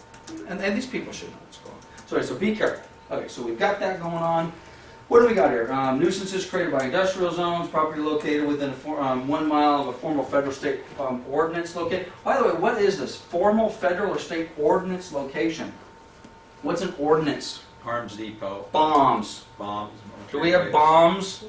And these people should know what's going on. So be careful. Okay, so we've got that going on. What do we got here? Nuisances created by industrial zones, property located within 1 mile of a formal federal state ordinance located. By the way, what is this? Formal federal or state ordinance location. What's an ordinance? Arms Depot, Bombs. bombs. Do we have bombs?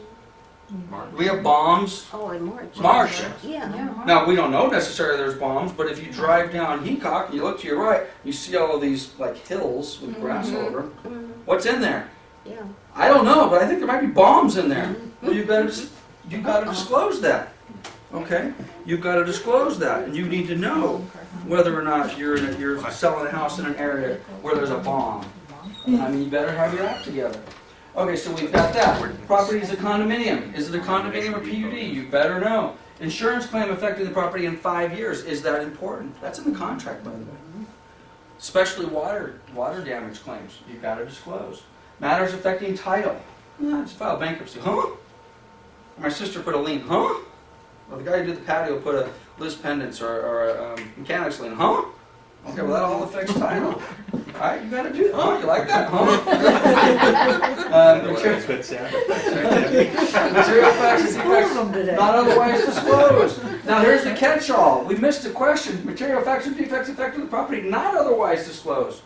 Do we have bombs? Oh, in March. March. Yeah. Now, we don't know necessarily there's bombs, but if you drive down Heacock and you look to your right, you see all of these like hills with grass all over them. Mhm. What's in there? Yeah. I don't know, but I think there might be bombs in there. Well, you've got to disclose that. Okay? You've got to disclose that, and you need to know whether or not you're selling a house in an area where there's a bomb. I mean, you better have your act together. Okay, so we've got that. Property is a condominium. Is it a condominium or PUD? You better know. Insurance claim affecting the property in 5 years. Is that important? That's in the contract, by the way. Especially water damage claims. You've got to disclose. Matters affecting title. I just filed bankruptcy. Huh? My sister put a lien. Huh? Well, the guy who did the patio put a Liz pendants or a mechanics lien. Huh? Okay, well that all affects title. Alright, you gotta do that. Huh? You like that? Huh? Material facts and defects not otherwise disclosed. Now here's the catch-all. We missed a question. Material facts and defects affecting the property not otherwise disclosed.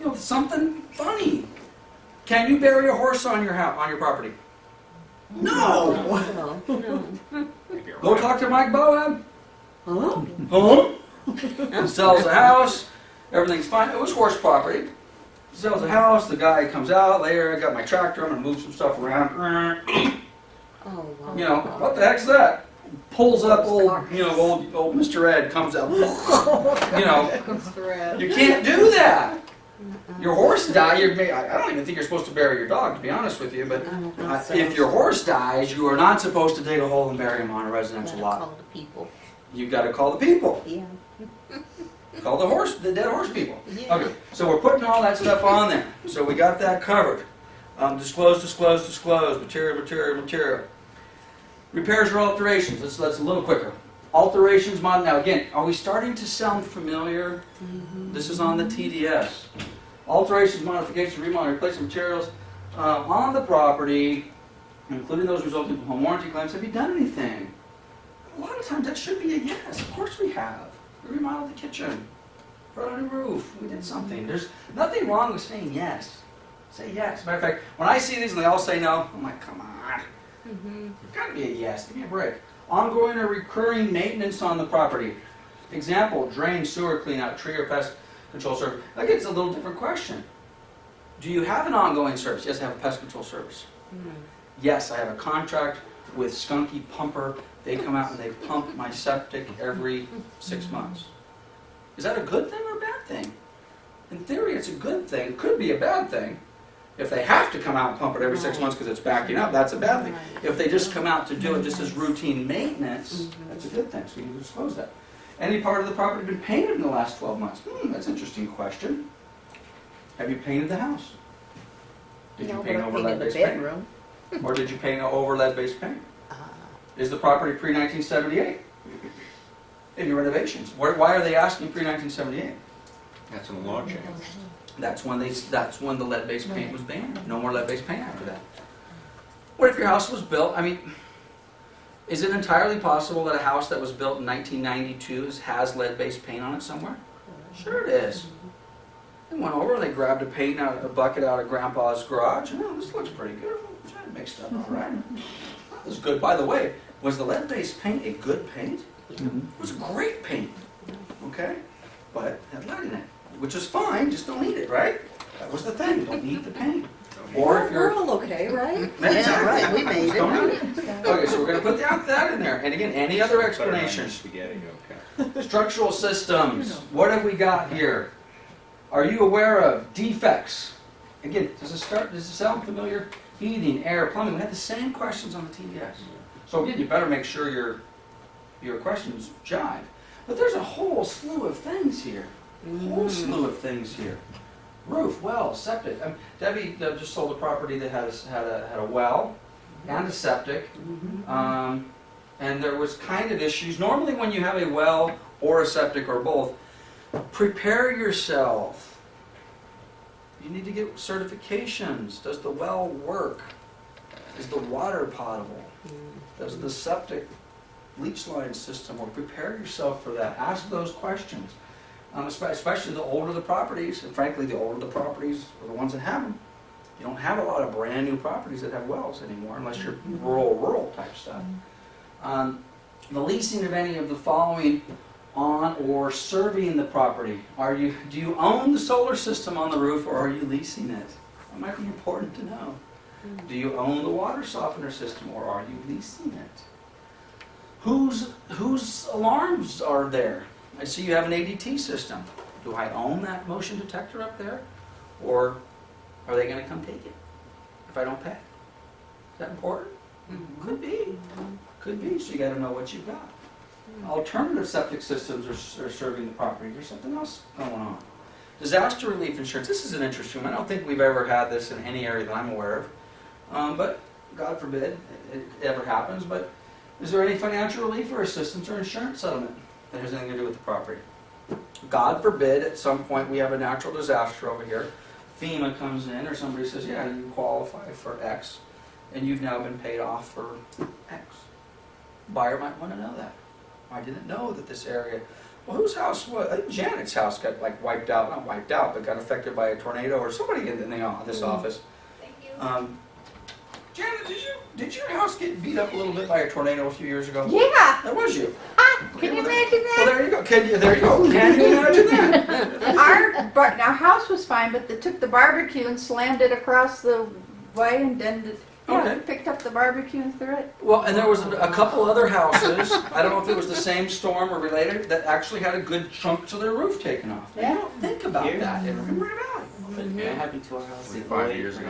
You know, something funny. Can you bury a horse on your property? No! No. Go talk to Mike Boab. Huh? Sells a house. Everything's fine. It was horse property. Sells a house. The guy comes out later. I got my tractor. I'm gonna move some stuff around. Oh, wow. You know, what the heck's that? Pulls up old Mr. Ed comes out. You know, you can't do that. Your horse died. I don't even think you're supposed to bury your dog, to be honest with you. But I don't think so. if your horse dies, you are not supposed to dig a hole and bury him on a residential lot. Call the people. You've got to call the people. Yeah. Call the dead horse people. Yeah. Okay, so we're putting all that stuff on there. So we got that covered. Disclose, material. Repairs or alterations. Let's a little quicker. Alterations, now again, are we starting to sound familiar? This is on the TDS. Alterations, modifications, remodeling, replacement materials on the property, including those resulting from home warranty claims. Have you done anything? A lot of times that should be a yes. Of course we have. We remodeled the kitchen, put on a new roof, we did something. There's nothing wrong with saying yes. Say yes. Matter of fact, when I see these and they all say no, I'm like, come on. It's got to be a yes. Give me a break. Ongoing or recurring maintenance on the property. Example, drain, sewer cleanout, tree or pest control service. That gets a little different question. Do you have an ongoing service? Yes, I have a pest control service. Yes, I have a contract with Skunky Pumper. They come out and they pump my septic every 6 months. Is that a good thing or a bad thing? In theory, it's a good thing. It could be a bad thing. If they have to come out and pump it every 6 months because it's backing up, that's a bad thing. If they just come out to do it just as routine maintenance, that's a good thing. So you can disclose that. Any part of the property been painted in the last 12 months? That's an interesting question. Have you painted the house? Did you paint over lead-based paint? Or did you paint over lead-based paint? Is the property pre-1978? Any renovations? Why are they asking pre-1978? That's when the law changed. That's when the lead-based paint was banned. No more lead-based paint after that. What if your house was built? I mean, is it entirely possible that a house that was built in 1992 has lead-based paint on it somewhere? Sure it is. They went over and they grabbed a bucket out of Grandpa's garage. Oh, this looks pretty good. Try to mix stuff all right. This is good. By the way, was the lead-based paint a good paint? Mhm. It was a great paint, okay? But it had lead in it, which is fine, just don't eat it, right? That was the thing, don't eat the paint. Or if We're you're... all okay, right? Yeah, right, we made Just don't it. eat it. Okay, so we're gonna put that in there. And again, any other explanations? Spaghetti, okay. Structural systems, what have we got here? Are you aware of defects? Again, does it sound familiar? Heating, air, plumbing, we had the same questions on the TDS. So again, you better make sure your questions jive. But there's a whole slew of things here. Whole slew of things here. Roof, well, septic. Debbie just sold a property that had a well and a septic. And there was kind of issues. Normally when you have a well or a septic or both, prepare yourself. You need to get certifications. Does the well work? Is the water potable? Does the septic leach line system work? Prepare yourself for that. Ask those questions. Especially the older the properties, and frankly the older the properties are the ones that have them. You don't have a lot of brand new properties that have wells anymore unless you're rural type stuff. The leasing of any of the following on or serving the property. Do you own the solar system on the roof or are you leasing it? That might be important to know. Do you own the water softener system or are you leasing it? Whose alarms are there? I see you have an ADT system. Do I own that motion detector up there? Or are they going to come take it if I don't pay? Is that important? Could be. Could be. So you got to know what you've got. Alternative septic systems are serving the property. There's something else going on. Disaster relief insurance. This is an interesting one. I don't think we've ever had this in any area that I'm aware of. But God forbid it ever happens. But is there any financial relief or assistance or insurance settlement that has anything to do with the property? God forbid at some point we have a natural disaster over here. FEMA comes in or somebody says, yeah, you qualify for X and you've now been paid off for X. Buyer might want to know that. I didn't know that this area, well, whose house was, I think Janet's house got like wiped out, not wiped out, but got affected by a tornado or somebody in this office. Thank you. Janet, did your house get beat up a little bit by a tornado a few years ago? Yeah, That was you. can you imagine Well, that? there you go. There you go. Can you imagine that? Our house was fine, but they took the barbecue and slammed it across the way and then Okay. picked up the barbecue and threw it. Well, and there was a couple other houses, I don't know if it was the same storm or related, that actually had a good chunk of their roof taken off. You Yeah. don't think about that and remember it about. It happened to our house. 5 years ago.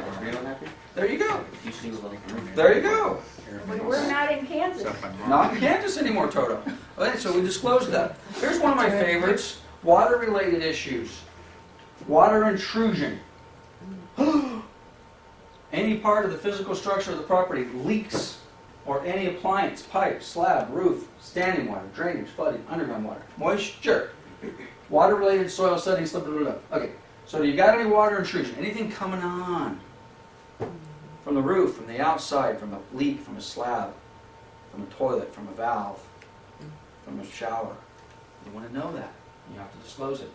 There you go. Usually was like, There you go. We're not in Kansas. Not in Kansas anymore, Toto. Okay, so we disclosed that. Here's one of my favorites, water-related issues. Water intrusion. Any part of the physical structure of the property leaks, or any appliance, pipe, slab, roof, standing water, drainage, flooding, underground water, moisture, water-related soil settings, blah, blah, blah, blah. Okay, so you got any water intrusion? Anything coming on from the roof, from the outside, from a leak, from a slab, from a toilet, from a valve, from a shower? You want to know that. You have to disclose it.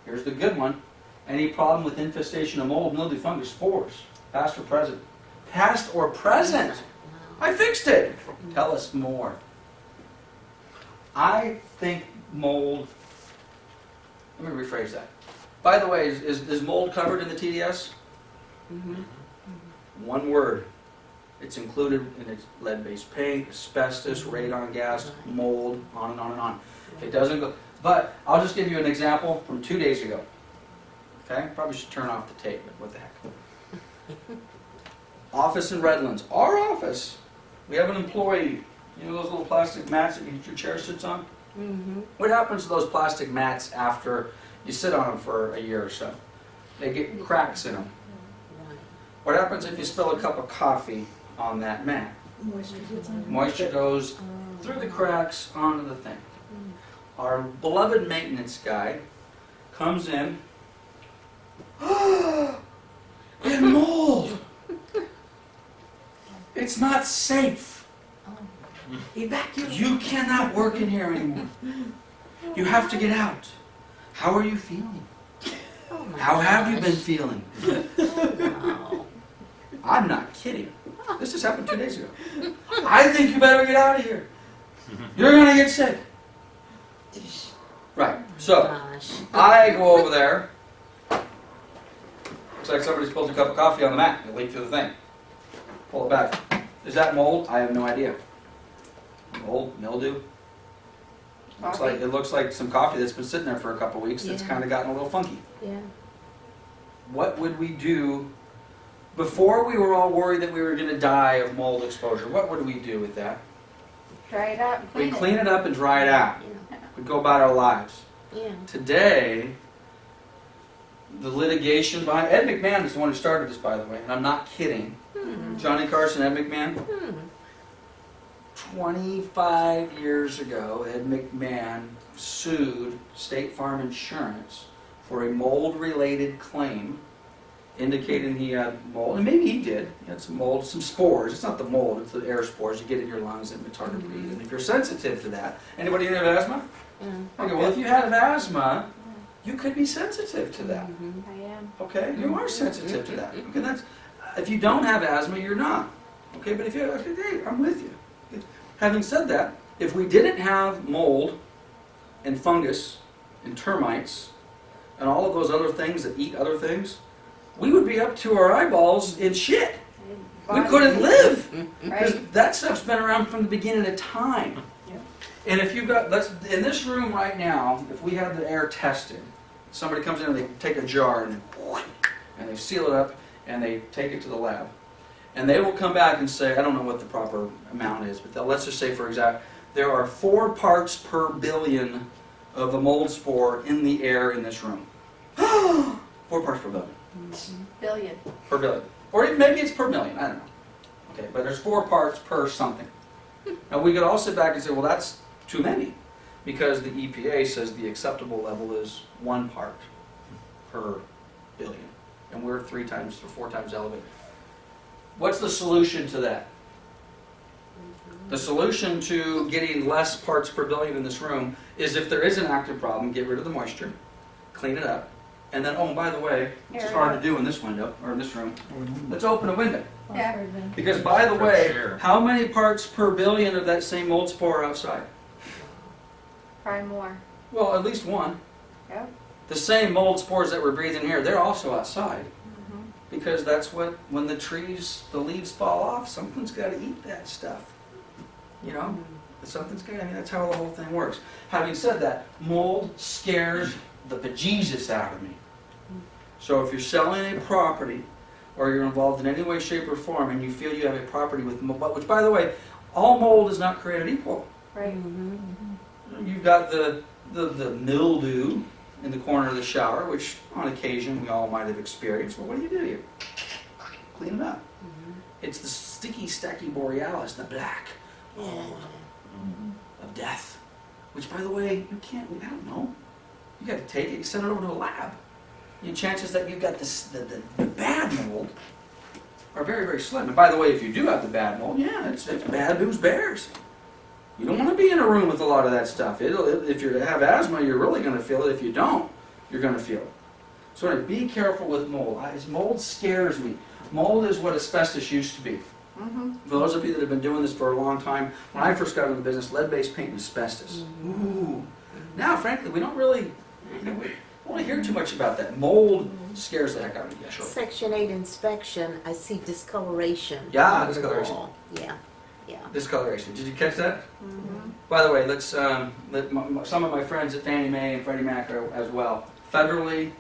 Here's the good one. Any problem with infestation of mold, mildew, fungus, spores? Past or present? Past or present? I fixed it. Tell us more. I think mold... Let me rephrase that. By the way, is mold covered in the TDS? One word. It's included in its lead-based paint, asbestos, radon gas, mold, on and on and on. It doesn't go... But I'll just give you an example from 2 days ago. Okay? Probably should turn off the tape, but what the heck. Office in Redlands. Our office. We have an employee. You know those little plastic mats that your chair sits on? What happens to those plastic mats after you sit on them for a year or so? They get cracks in them. What happens if you spill a cup of coffee on that mat? Moisture goes through the cracks onto the thing. Our beloved maintenance guy comes in. And mold! It's not safe. Evacuate. You cannot work in here anymore. You have to get out. How are you feeling? How have you been feeling? I'm not kidding. This just happened 2 days ago. I think you better get out of here. You're going to get sick. Right, so, Gosh. I go over there. Looks like somebody spilled a cup of coffee on the mat. It leaked through the thing. Pull it back. Is that mold? I have no idea. Mold, mildew. It looks like some coffee that's been sitting there for a couple weeks that's Yeah. kind of gotten a little funky. Yeah. What would we do before we were all worried that we were going to die of mold exposure? What would we do with that? Dry it out and We'd clean clean it. it up and dry it out. Yeah. We'd go about our lives. Yeah. Today, the litigation behind Ed McMahon is the one who started this, by the way, and I'm not kidding. Johnny Carson, Ed McMahon. 25 years ago, Ed McMahon sued State Farm Insurance for a mold-related claim, indicating he had mold, and maybe he did. He had some mold, some spores. It's not the mold; it's the air spores you get in your lungs, and it's hard to breathe. And if you're sensitive to that, anybody have asthma? Okay, well, if you have asthma, you could be sensitive to that. I am. Okay, you are sensitive to that. Okay, that's if you don't have asthma, you're not. Okay, but if you have, okay, I'm with you. Having said that, if we didn't have mold and fungus and termites and all of those other things that eat other things, we would be up to our eyeballs in shit. We couldn't live because Right? that stuff's been around from the beginning of time. And if you've got, let's in this room right now, if we had the air tested, somebody comes in and they take a jar and they seal it up and they take it to the lab. And they will come back and say, I don't know what the proper amount is, but let's just say for example, there are 4 parts per billion of the mold spore in the air in this room. 4 parts per billion. Billion. Per billion. Or maybe it's per million, I don't know. Okay, but there's 4 parts per something. Now we could all sit back and say, well, that's too many, because the EPA says the acceptable level is 1 part per billion, and we're 3 times or 4 times elevated. What's the solution to that? The solution to getting less parts per billion in this room is, if there is an active problem, get rid of the moisture, clean it up, and then, oh, by the way, which is hard to do in this window, or in this room, let's open a window. Yeah. Because, by the way, Sure. how many parts per billion of that same mold spore are outside? Probably more. Well, at least 1. Yeah. The same mold spores that we're breathing here, they're also outside. Because that's what, when the leaves fall off, something's got to eat that stuff. You know? Something's got to, I mean, that's how the whole thing works. Having said that, mold scares the bejesus out of me. So if you're selling a property, or you're involved in any way, shape, or form, and you feel you have a property with mold, which, by the way, all mold is not created equal. Right. You've got the mildew in the corner of the shower, which on occasion we all might have experienced. Well, what do? You clean it up. It's the sticky, stacky borealis, the black mold of death. Which, by the way, you can't, I don't know. You got to take it, send it over to a lab. Your chances that you've got the bad mold are very, very slim. And by the way, if you do have the bad mold, yeah, it's bad news bears. You don't want to be in a room with a lot of that stuff. If you have asthma, you're really going to feel it. If you don't, you're going to feel it. So anyway, be careful with mold. Mold scares me. Mold is what asbestos used to be. For those of you that have been doing this for a long time, when I first got into the business, lead-based paint and asbestos. Ooh. Now, frankly, we don't really, we don't hear too much about that. Mold scares the heck out of me. Yeah, sure. Section 8 inspection, I see discoloration. Yeah, on the discoloration. wall. Yeah. Discoloration. Did you catch that? By the way, let's some of my friends at Fannie Mae and Freddie Mac are as well. Federally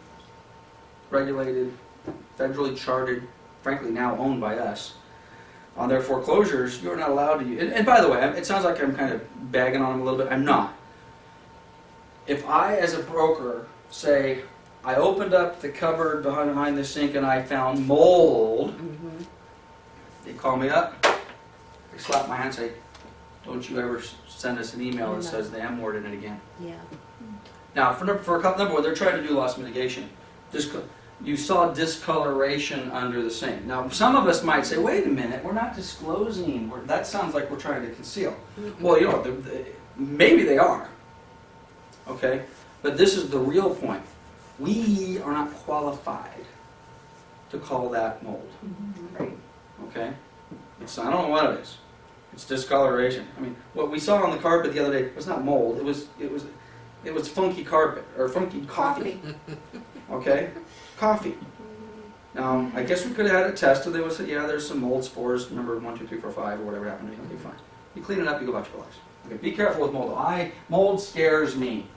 regulated, federally chartered, frankly now owned by us. On their foreclosures, you're not allowed to use. And by the way, it sounds like I'm kind of bagging on them a little bit. I'm not. If I, as a broker, say I opened up the cupboard behind the sink and I found mold, they call me up. They slap my hand and say, don't you ever send us an email that says the M word in it again. Yeah. Now, for a couple, number one, they're trying to do loss mitigation. You saw discoloration under the sink. Now, some of us might say, wait a minute, we're not disclosing. That sounds like we're trying to conceal. Well, you know, maybe they are. Okay? But this is the real point. We are not qualified to call that mold. Okay? I don't know what it is. It's discoloration. I mean, what we saw on the carpet the other day was not mold. It was it was funky carpet, or funky coffee. Okay? Coffee. Now, I guess we could have had it tested. They would say, yeah, there's some mold spores, number 1, 2, 3, 4, 5, or whatever happened to you, you'll be fine. You clean it up, you go about your lives. Okay, be careful with mold. Mold scares me.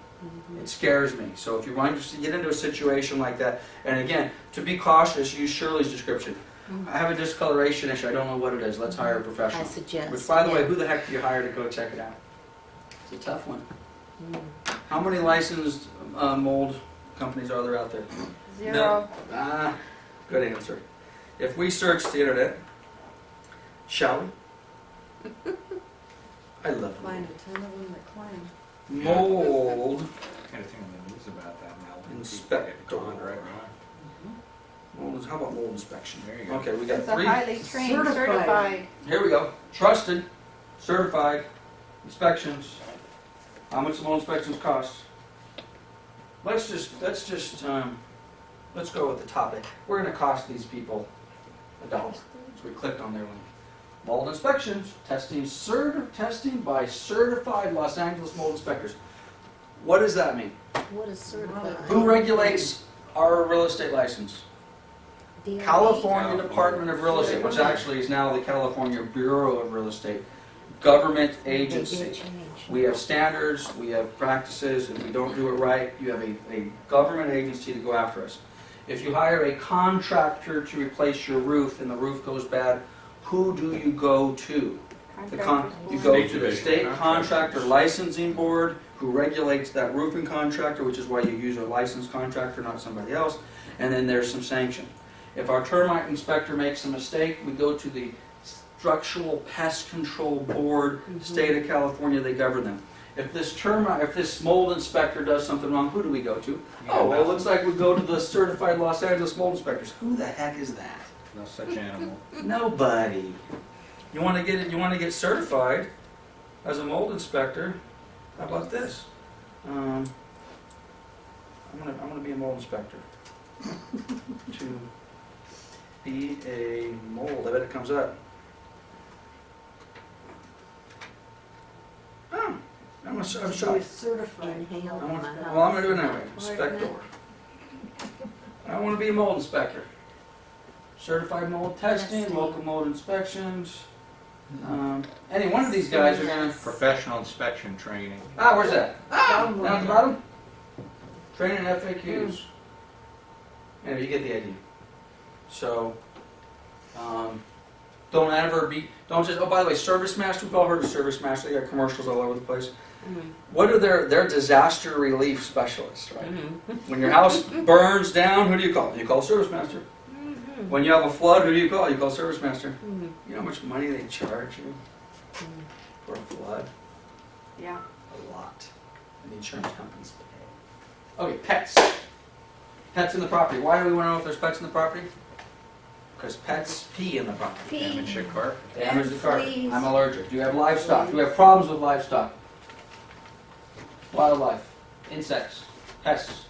It scares me. So if you're going to get into a situation like that, and again, to be cautious, use Shirley's description. I have a discoloration issue. I don't know what it is. Let's hire a professional. I suggest. Which, by the way, who the heck do you hire to go check it out? It's a tough one. How many licensed mold companies are there out there? 0. No. Good answer. If we search the internet, shall we? I love Find mold. a ton of them that claim. Mold Kind of thing in the news about that now. Inspector. Going right now. Mold, how about mold inspection? There you go. Okay, we got It's a 3. highly trained, Certified. certified. Here we go. Trusted, certified inspections. How much do mold inspections cost? Let's go with the topic. We're going to cost these people $1. So we clicked on their link. Mold inspections, testing by certified Los Angeles mold inspectors. What does that mean? What is certified? Who regulates our real estate license? DOE? California Department of Real Estate, which actually is now the California Bureau of Real Estate. Government They did agency. change. We have standards, we have practices. If we don't do it right, you have a government agency to go after us. If you hire a contractor to replace your roof and the roof goes bad, who do you go to? You go to the state contractor licensing board, who regulates that roofing contractor, which is why you use a licensed contractor, not somebody else. And then there's some sanction. If our termite inspector makes a mistake, we go to the Structural Pest Control Board, state of California, they govern them. If this mold inspector does something wrong, who do we go to? Oh, well, it looks like we go to the certified Los Angeles mold inspectors. Who the heck is that? No such animal. Nobody. You want to get certified as a mold inspector? How about this? I'm gonna be a mold inspector. To be a mold. I bet it comes up. Oh, I'm shocked. Certified. Inhale I in want, my house. well, I'm gonna do it anyway. Inspector. I want to be a mold inspector. Certified mold testing, Testing. local mold inspections. Any one of these guys are gonna. Professional inspection training. Ah, where's that? Ah, Bottom down at line. the bottom. Training FAQs. Anyway, you get the idea. So, don't just, oh, by the way, Service Master, we've all heard of Service Master, they got commercials all over the place. What are their disaster relief specialists, right? When your house burns down, who do you call? You call Service Master. When you have a flood, who do you call? You call Service Master. You know how much money they charge you for a flood? Yeah. A lot. And the insurance companies pay. Okay, pets. Pets in the property. Why do we want to know if there's pets in the property? Because pets pee in the property. Damage your carpet. Damage the carpet. Fleas. I'm allergic. Do you have livestock? Do you have problems with livestock? Wildlife. Insects. Pests.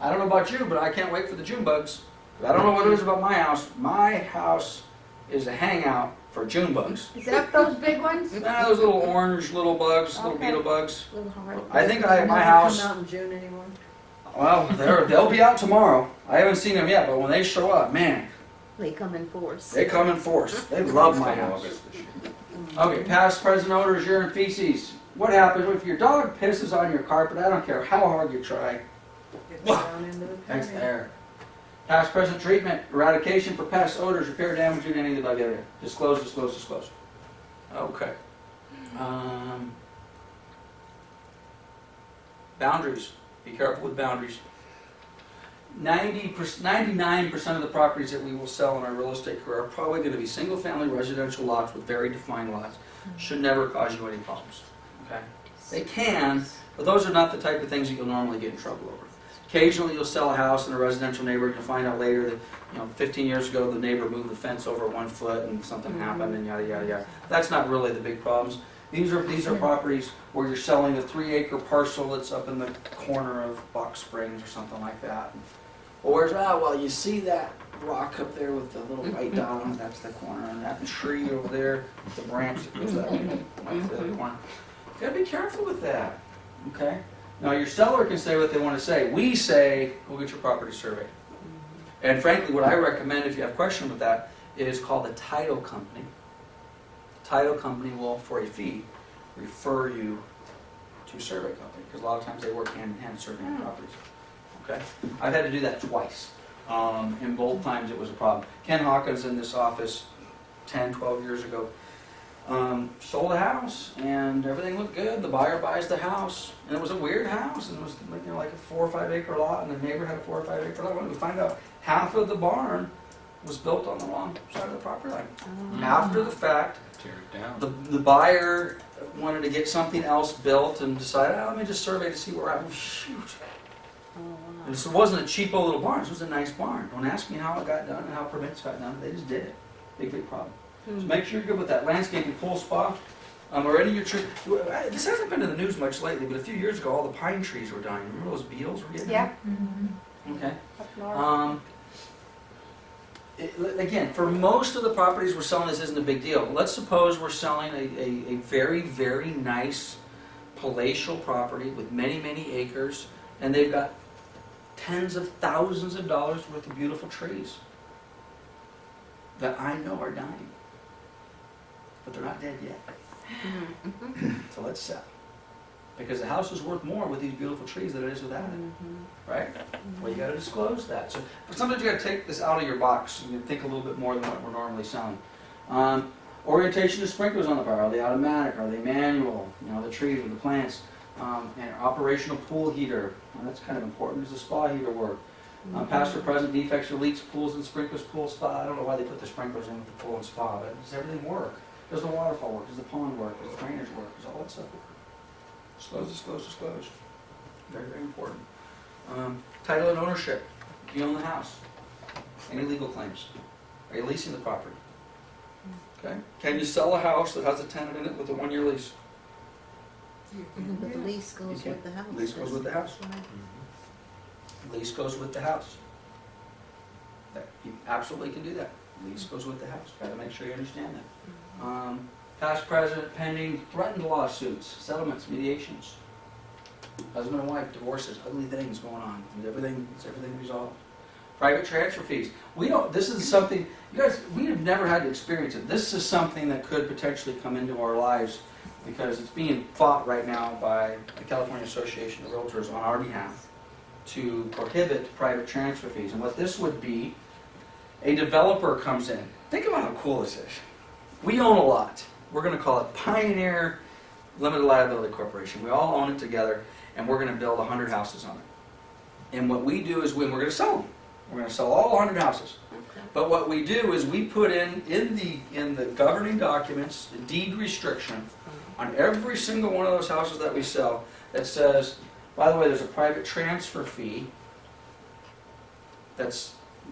I don't know about you, but I can't wait for the June bugs. I don't know what it is about my house. My house is a hangout for June bugs. Is that those big ones? Nah, those little orange little bugs, little Okay. beetle bugs. Little hard. I think my Never house. Come out in June anymore. Well, they'll be out tomorrow. I haven't seen them yet, but when they show up, man, They come in force. they come in force. They love my Till house. August this year. Okay, past, present odors, urine, feces. What happens if your dog pisses on your carpet? I don't care how hard you try. It's Wah. down into the Thanks pavement. there. Past, present treatment, eradication for pest odors, repair damage in any live area. Disclose, disclose, disclose. Okay. Boundaries. Be careful with boundaries. 99% of the properties that we will sell in our real estate career are probably going to be single-family residential lots with very defined lots. Should never cause you any problems. Okay? They can, but those are not the type of things that you'll normally get in trouble over. Occasionally, you'll sell a house in a residential neighborhood, you'll find out later that, 15 years ago, the neighbor moved the fence over 1 foot and something happened and yada, yada, yada. That's not really the big problems. These are properties where you're selling a 3-acre parcel that's up in the corner of Box Springs or something like that. Or, you see that rock up there with the little white dot on it, that's the corner, and that tree over there, the branch that goes that way, that's the other corner. You gotta be careful with that, okay? Now, your seller can say what they want to say. We say, go get your property surveyed. And frankly, what I recommend, if you have questions with that, is call the title company. The title company will, for a fee, refer you to a survey company, because a lot of times they work hand in hand surveying properties. Okay? I've had to do that twice. And both times it was a problem. Ken Hawkins in this office 10, 12 years ago sold a house, and everything looked good. The buyer buys the house, and it was a weird house, and it was like a 4 or 5 acre lot, and the neighbor had a 4 or 5 acre lot. When we find out half of the barn was built on the wrong side of the property line. After the fact, Tear it down. the buyer wanted to get something else built and decided, let me just survey to see where I'm. Shoot. And so it wasn't a cheapo little barn, it was a nice barn. Don't ask me how it got done and how permits got done, they just did it. Big problem. So make sure you're good with that. Landscaping, pool spa, already your tree. This hasn't been in the news much lately, but a few years ago all the pine trees were dying. Remember those beetles were getting Yeah. Okay. Up north. Again, for most of the properties we're selling, this isn't a big deal. Let's suppose we're selling a very, very nice palatial property with many, many acres, and they've got tens of thousands of dollars worth of beautiful trees that I know are dying. But they're not dead yet. So let's sell. Because the house is worth more with these beautiful trees than it is without it. Right? Well, you got to disclose that. So but sometimes you got to take this out of your box and think a little bit more than what we're normally selling. Orientation of sprinklers on the fire. Are they automatic? Are they manual? You know, the trees or the plants. And operational pool heater. Well, that's kind of important. Does the spa heater work? Past or present defects or leaks, pools and sprinklers, pool, spa. I don't know why they put the sprinklers in with the pool and spa, but does everything work? Does the waterfall work? Does the pond work? Does the drainage work? Does all that stuff work? Disclose, disclose, disclose. Very, very important. Title and ownership. Do you own the house? Any legal claims? Are you leasing the property? Okay. Can you sell a house that has a tenant in it with a 1-year lease? But the lease goes You with the house. Lease goes with the house. Lease goes with the house. You absolutely can do that. Lease goes with the house. Got to make sure you understand that. Past, present, pending, threatened lawsuits, settlements, mediations. Husband and wife, divorces, ugly things going on. Is everything resolved? Private transfer fees. We don't. This is something you guys. We have never had to experience it. This is something that could potentially come into our lives because it's being fought right now by the California Association of Realtors on our behalf to prohibit private transfer fees. And what this would be, a developer comes in. Think about how cool this is. We own a lot. We're going to call it Pioneer Limited Liability Corporation. We all own it together, and we're going to build 100 houses on it. And what we do is we're going to sell them. We're going to sell all 100 houses. But what we do is we put in the governing documents the deed restriction on every single one of those houses that we sell that says, by the way, there's a private transfer fee that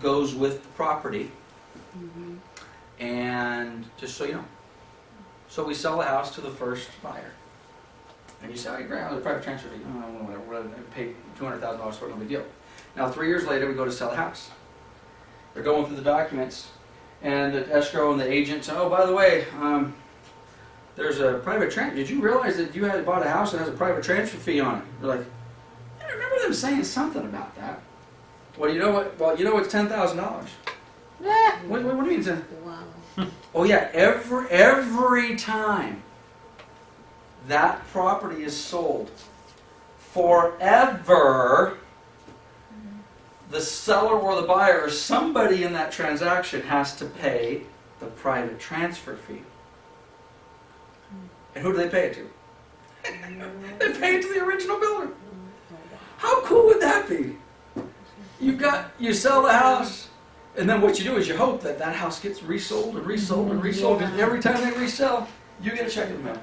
goes with the property. And just so you know. So we sell the house to the first buyer. And you say, oh, great, the private transfer fee. Oh, whatever, we're going to pay $200,000 for it, no big deal. Now 3 years later, we go to sell the house. They're going through the documents, and the escrow and the agent say, oh, by the way, there's a private transfer. Did you realize that you had bought a house that has a private transfer fee on it? They're like, I remember them saying something about that. Well, you know what? Well, you know it's $10,000. What do you mean? Wow. Oh yeah, every time that property is sold, forever, the seller or the buyer or somebody in that transaction has to pay the private transfer fee. And who do they pay it to? They pay it to the original builder. How cool would that be? You sell the house, and then what you do is you hope that that house gets resold and resold and resold, and every time they resell, you get a check in the mail.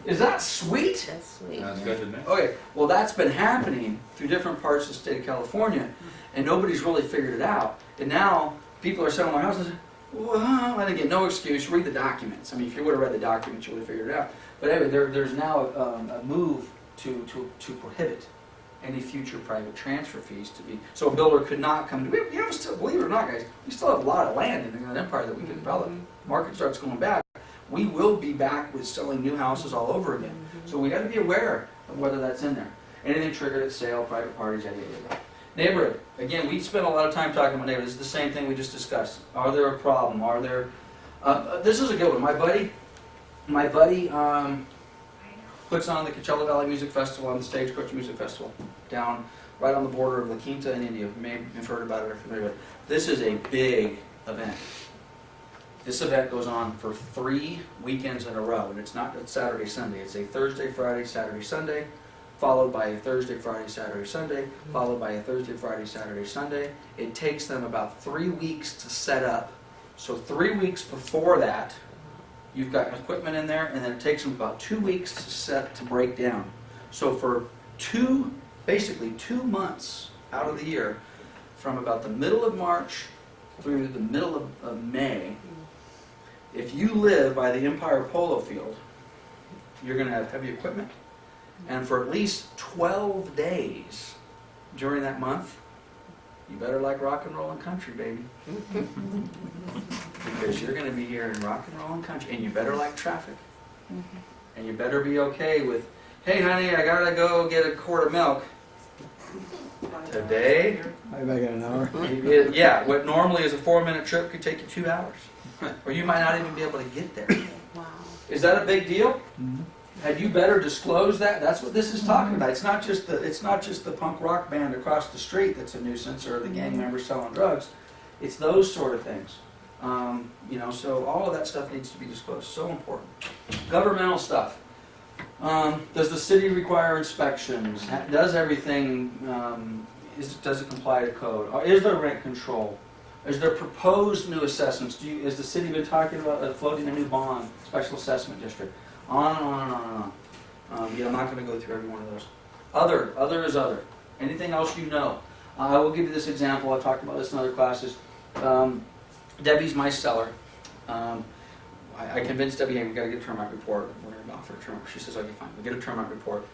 Is that sweet? That's sweet. That's good to know. Okay, well that's been happening through different parts of the state of California, and nobody's really figured it out. And now people are selling my house and say, well, and again, no excuse, read the documents. I mean, if you would have read the documents, you would have figured it out. But anyway, there's now a move to prohibit any future private transfer fees to be. So a builder could not come to, we have still, believe it or not guys, we still have a lot of land in the Inland Empire that we can develop. Market starts going back. We will be back with selling new houses all over again. So we got to be aware of whether that's in there. Anything triggered at sale, private parties, yada, yada, yada. Neighborhood, again, we spent a lot of time talking about neighborhood. This is the same thing we just discussed. Are there a problem? Are there, this is a good one. My buddy puts on the Coachella Valley Music Festival and the Stagecoach Music Festival down right on the border of La Quinta in India. You may have heard about it or familiar with it. This is a big event. This event goes on for 3 weekends in a row, and it's not Saturday, Sunday. It's a Thursday, Friday, Saturday, Sunday, followed by a Thursday, Friday, Saturday, Sunday, followed by a Thursday, Friday, Saturday, Sunday. It takes them about 3 weeks to set up. So 3 weeks before that, you've got equipment in there, and then it takes them about 2 weeks to break down. So for basically 2 months out of the year, from about the middle of March through the middle of May, if you live by the Empire Polo Field, you're going to have heavy equipment. And for at least 12 days during that month, you better like rock and roll and country, baby. Because you're going to be here in rock and roll and country, and you better like traffic. And you better be okay with, hey honey, I gotta go get a quart of milk. Today, Maybe I got an hour. yeah, what normally is a 4-minute trip could take you 2 hours. Or you might not even be able to get there. Wow. Is that a big deal? Mhm. Had you better disclose that? That's what this is talking about. It's not just the punk rock band across the street that's a nuisance, or the gang members selling drugs. It's those sort of things. So all of that stuff needs to be disclosed. So important. Governmental stuff. Does the city require inspections? Does everything? Does it comply to code? Or is there rent control? Is there proposed new assessments? Has the city been talking about floating a new bond, special assessment district? On and on and on and on. I'm not going to go through every one of those. Other is other. Anything else you know? I will give you this example. I've talked about this in other classes. Debbie's my seller. I convinced Debbie, hey, we've got to get a termite report. We're going to offer a termite. She says, okay, fine. We'll get a termite report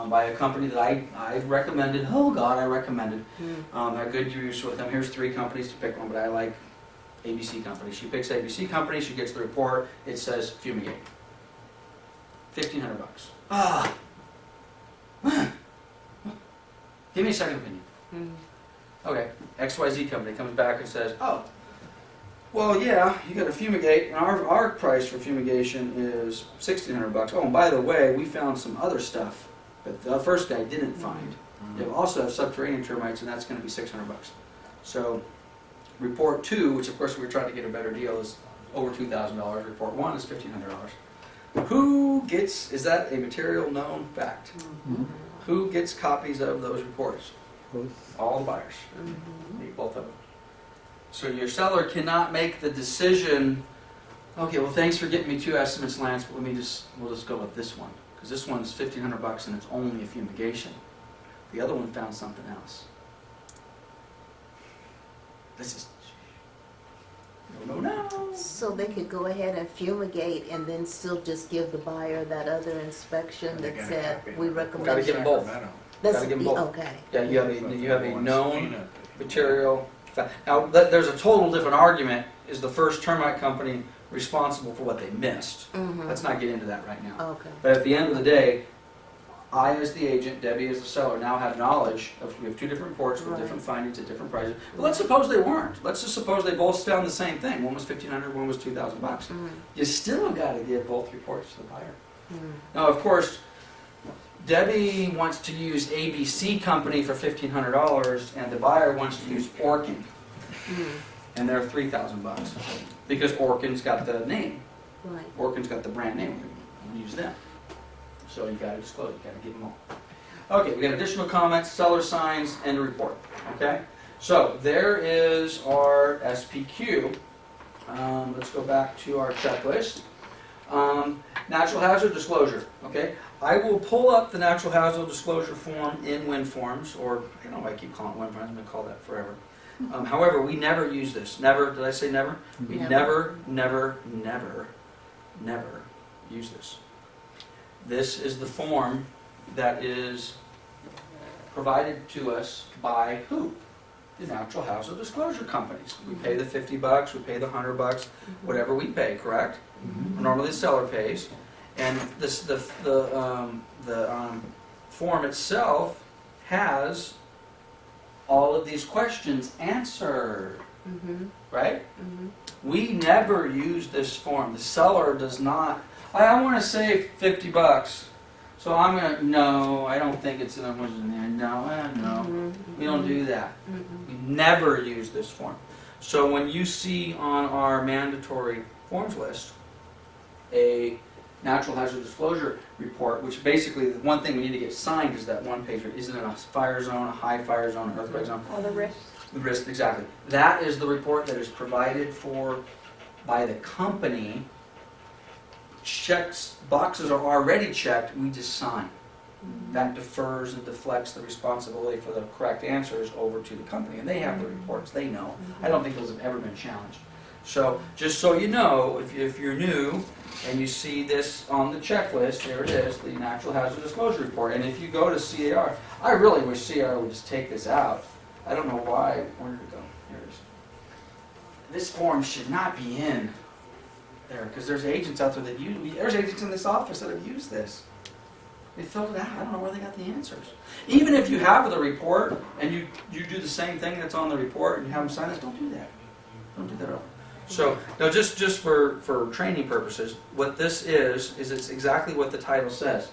by a company that I recommended. Oh, God, I recommended. Had good use with them. Here's 3 companies to pick one, but I like ABC Company. She picks ABC Company. She gets the report. It says fumigate. $1,500. Ah. Give me a second opinion. Okay, XYZ Company comes back and says, oh, well, yeah, you got to fumigate, and our price for fumigation is $1,600. Oh, and by the way, we found some other stuff that the first guy didn't find. They also have subterranean termites, and that's going to be $600. So, report 2, which of course we were trying to get a better deal, is over $2,000. Report 1 is $1,500. Who gets? Is that a material known fact? Who gets copies of those reports? All the buyers. Need both of them. So your seller cannot make the decision, okay, well thanks for getting me 2 estimates, Lance, but we'll just go with this one. Because this one's $1,500 and it's only a fumigation. The other one found something else. This is no. So they could go ahead and fumigate and then still just give the buyer that other inspection that said we recommend. Got to get them both. That's Gotta give 'em both. okay. Yeah, you have a known material. Now, there's a total different argument. Is the first termite company responsible for what they missed? Let's not get into that right now. Okay. But at the end of the day, I as the agent, Debbie as the seller, now have knowledge of, we have 2 different reports with different findings at different prices. But let's suppose they weren't. Let's just suppose they both found the same thing. One was $1,500, one was $2,000. You still got to give both reports to the buyer. Now, of course, Debbie wants to use ABC Company for $1,500, and the buyer wants to use Orkin, and they're $3,000 because Orkin's got the name. Right. Orkin's got the brand name. We'll use them. So you got to disclose. You got to give them all. Okay, we got additional comments, seller signs, and a report. Okay, so there is our SPQ. Let's go back to our checklist. Natural hazard disclosure. Okay, I will pull up the natural hazard disclosure form in WinForms, or I don't know why I keep calling it WinForms. I'm going to call that forever. However, we never use this. Never. Did I say never? We never use this. This is the form that is provided to us by who? The natural hazard disclosure companies. We pay the $50, we pay the $100, whatever we pay, correct? Normally the seller pays, and this the form itself has all of these questions answered, Mm-hmm, right? mm-hmm. We never use this form. The seller does not. I want to save $50, so I'm gonna. No, I don't think it's in there. No. We don't do that. We never use this form. So when you see on our mandatory forms list a natural hazard disclosure report, which basically the one thing we need to get signed is that one pager. Isn't it a fire zone, a high fire zone, an earthquake zone? All the risks. The risk, exactly. That is the report that is provided for by the company. Checks, boxes are already checked, we just sign. That defers and deflects the responsibility for the correct answers over to the company. And they have the reports, they know. I don't think those have ever been challenged. So, just so you know, if you're new and you see this on the checklist, there it is, the Natural Hazard Disclosure Report. And if you go to CAR, I really wish CAR would just take this out. I don't know why. Where did it go? Here it is. This form should not be in there because there's agents out there that use. There's agents in this office that have used this. They filled it out. I don't know where they got the answers. Even if you have the report and you do the same thing that's on the report and you have them sign this, don't do that. Don't do that at all. So now, just for training purposes, what this is it's exactly what the title says.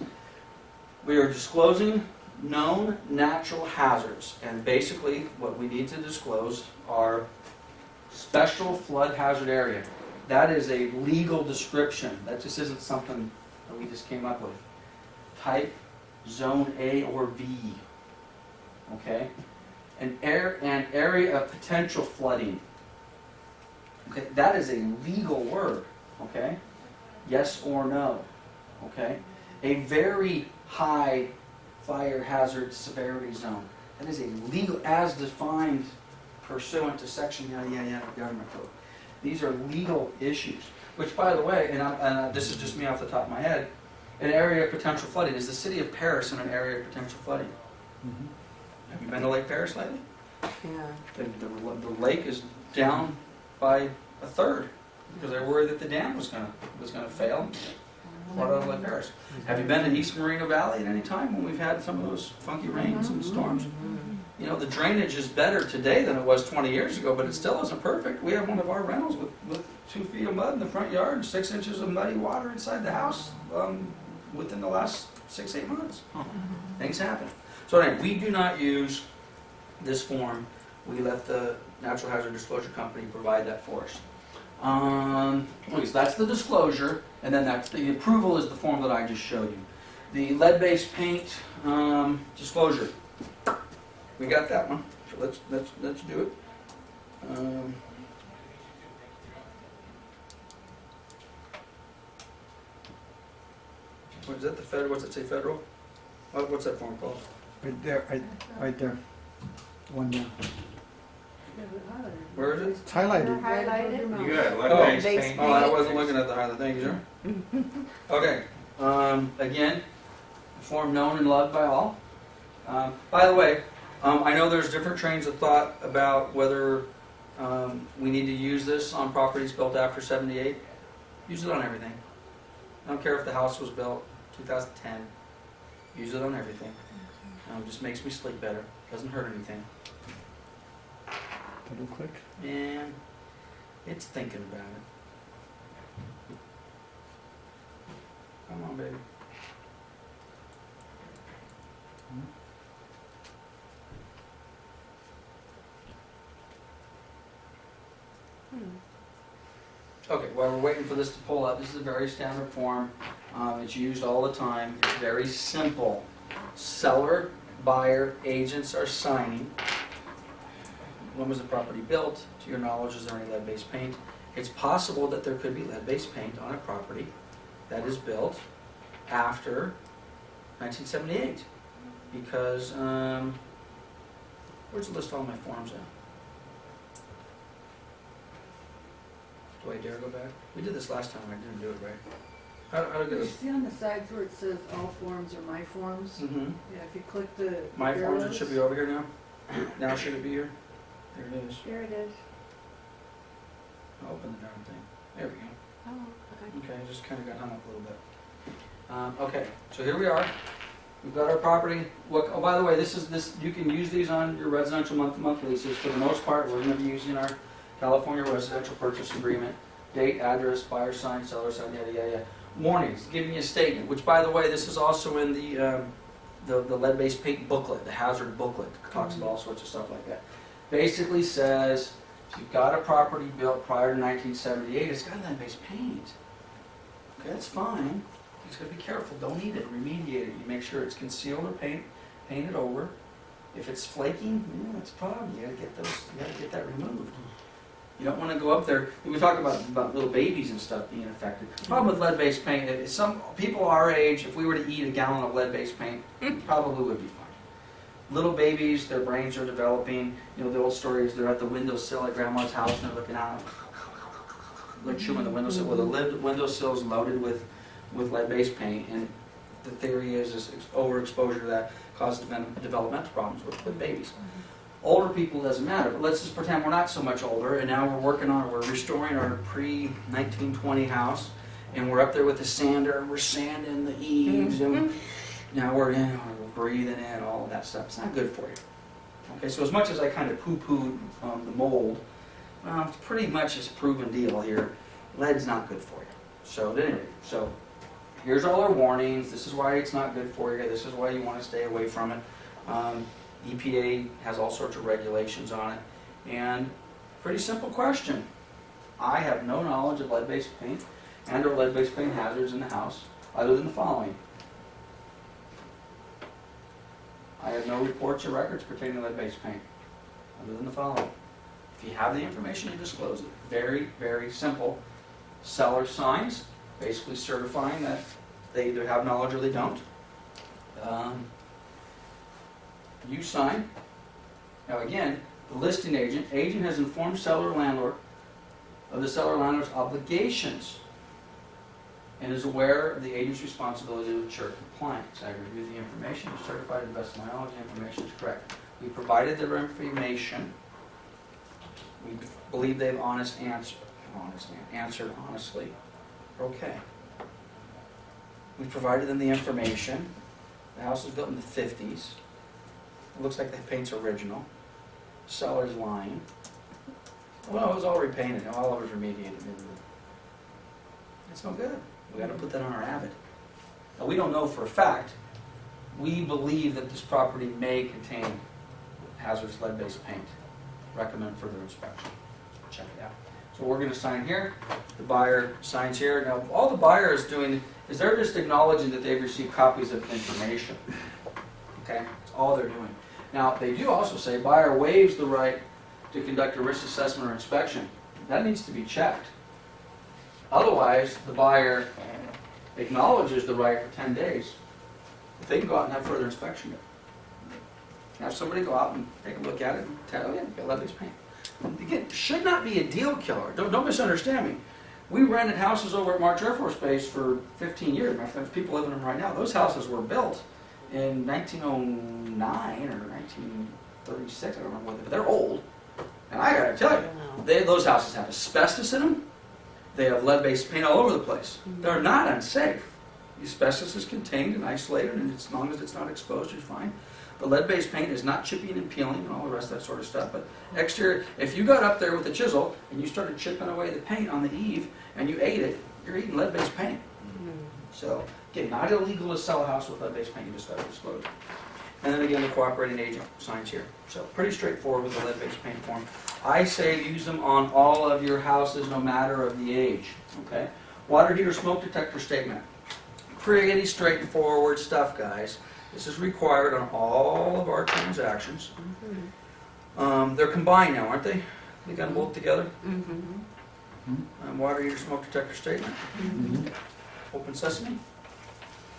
We are disclosing known natural hazards, and basically what we need to disclose are special flood hazard area. That is a legal description. That just isn't something that we just came up with. Type, zone A or B. Okay? An area of potential flooding. Okay, that is a legal word. Okay? Yes or no. Okay? A very high fire hazard severity zone. That is a legal, as defined pursuant to section of government code. These are legal issues. Which, by the way, and this is just me off the top of my head, an area of potential flooding. Is the city of Paris in an area of potential flooding? Mm-hmm. Have you been to Lake Paris lately? Yeah. The lake is down by a third because they're worried that the dam was gonna fail. Flood out of Lake Paris. Have you been to East Moreno Valley at any time when we've had some of those funky rains and storms? You know, the drainage is better today than it was 20 years ago, but it still isn't perfect. We have one of our rentals with 2 feet of mud in the front yard and 6 inches of muddy water inside the house within the last 6-8 months. Things happen. So anyway, we do not use this form. We let the Natural Hazard Disclosure Company provide that for us. Okay, so that's the disclosure, and then the approval is the form that I just showed you. The lead-based paint disclosure. We got that one. So let's do it. What is that? The federal? What's it say? Federal? What's that form called? Right there, right there. One down. Where is it? It's highlighted. Highlighted. You good, Oh, lead-based base paint. Oh, I wasn't looking at the highlight. Thank you, sir. Okay. Again, a form known and loved by all. By the way, I know there's different trains of thought about whether we need to use this on properties built after '78. Use it on everything. I don't care if the house was built 2010. Use it on everything. Just makes me sleep better. Doesn't hurt anything. Double click. And it's thinking about it. Come on, baby. Okay, while we're waiting for this to pull up, this is a very standard form. It's used all the time. It's very simple. Seller, buyer, agents are signing. When was the property built? To your knowledge, is there any lead-based paint? It's possible that there could be lead-based paint on a property that is built after 1978. Because, where's the list of all my forms at? Do I dare go back? We did this last time, I didn't do it right. How to get You this? see on the sides where it says all forms or my forms? Mm-hmm. Yeah, if you click the My forms, it arrows. should be over here now. Now should it be here? There it is. There it is. I'll open the darn thing. There we go. Oh, okay. Okay, I just kind of got hung up a little bit. Okay, so here we are. we've got our property. Look, oh, by the way, you can use these on your residential month-to-month leases. For the most part, we're gonna be using our California residential purchase agreement. Date, address, buyer sign, seller sign, yada, yada, yada. Warnings, giving you a statement, which, by the way, this is also in the lead-based paint booklet, the hazard booklet. It talks about all sorts of stuff like that. Basically says, if you've got a property built prior to 1978, it's got lead-based paint. Okay, that's fine. You just gotta be careful. Don't eat it. Remediate it. You make sure it's concealed or painted over. If it's flaking, that's a problem. You gotta get that removed. You don't want to go up there. We talk about little babies and stuff being affected. The problem with lead-based paint is some people our age, if we were to eat a gallon of lead-based paint, probably would be fine. Little babies, their brains are developing. You know, the old story is they're at the windowsill at grandma's house and they're looking out. They're chewing the windowsill. Well, the windowsill is loaded with lead-based paint, and the theory is overexposure to that causes developmental problems with babies. Older people doesn't matter, but let's just pretend we're not so much older, and now we're restoring our pre-1920 house, and we're up there with the sander, and we're sanding the eaves, and now we're breathing in all of that stuff. It's not good for you. Okay, so as much as I kind of poo-pooed the mold, it's pretty much a proven deal here. Lead's not good for you. So anyway, here's all our warnings. This is why it's not good for you. This is why you want to stay away from it. EPA has all sorts of regulations on it. And pretty simple question. I have no knowledge of lead-based paint and or lead-based paint hazards in the house other than the following. I have no reports or records pertaining to lead-based paint other than the following. If you have the information, you disclose it. Very, very simple. Seller signs, basically certifying that they either have knowledge or they don't. You sign. Now again, the listing agent has informed seller or landlord of the seller or landlord's obligations and is aware of the agent's responsibility to ensure compliance. I review the information and certify to the best of my knowledge the information is correct. We provided their information. We believe they've answered honestly. Okay. We provided them the information. The house was built in the 50s. It looks like the paint's original. Seller's lying. Well, it was all repainted. All of it was remediated. It's no good. We got to put that on our Avid. Now, we don't know for a fact. We believe that this property may contain hazardous lead-based paint. Recommend further inspection. Check it out. So we're going to sign here. The buyer signs here. Now, all the buyer is doing is they're just acknowledging that they've received copies of information. Okay? That's all they're doing. Now, they do also say buyer waives the right to conduct a risk assessment or inspection. That needs to be checked. Otherwise, the buyer acknowledges the right for 10 days. If they can go out and have further inspection. Have somebody go out and take a look at it and tell you, you've got lead-based paint. Again, should not be a deal killer. Don't misunderstand me. We rented houses over at March Air Force Base for 15 years. My friends, people living in them right now. Those houses were built in 1909 or 1936, I don't remember, but they're old. And I gotta tell you, those houses have asbestos in them. They have lead-based paint all over the place. They're not unsafe. The asbestos is contained and isolated, and as long as it's not exposed, you're fine. The lead-based paint is not chipping and peeling and all the rest of that sort of stuff. But exterior, if you got up there with a chisel and you started chipping away the paint on the eave and you ate it, you're eating lead-based paint. So, again, not illegal to sell a house with lead-based paint, you just got to disclose it. And then again, the cooperating agent signs here. So, pretty straightforward with the lead-based paint form. I say use them on all of your houses, no matter of the age. Okay? Water heater smoke detector statement. Pretty straightforward stuff, guys. This is required on all of our transactions. They're combined now, aren't they? They got them both together. Water heater smoke detector statement. Open sesame.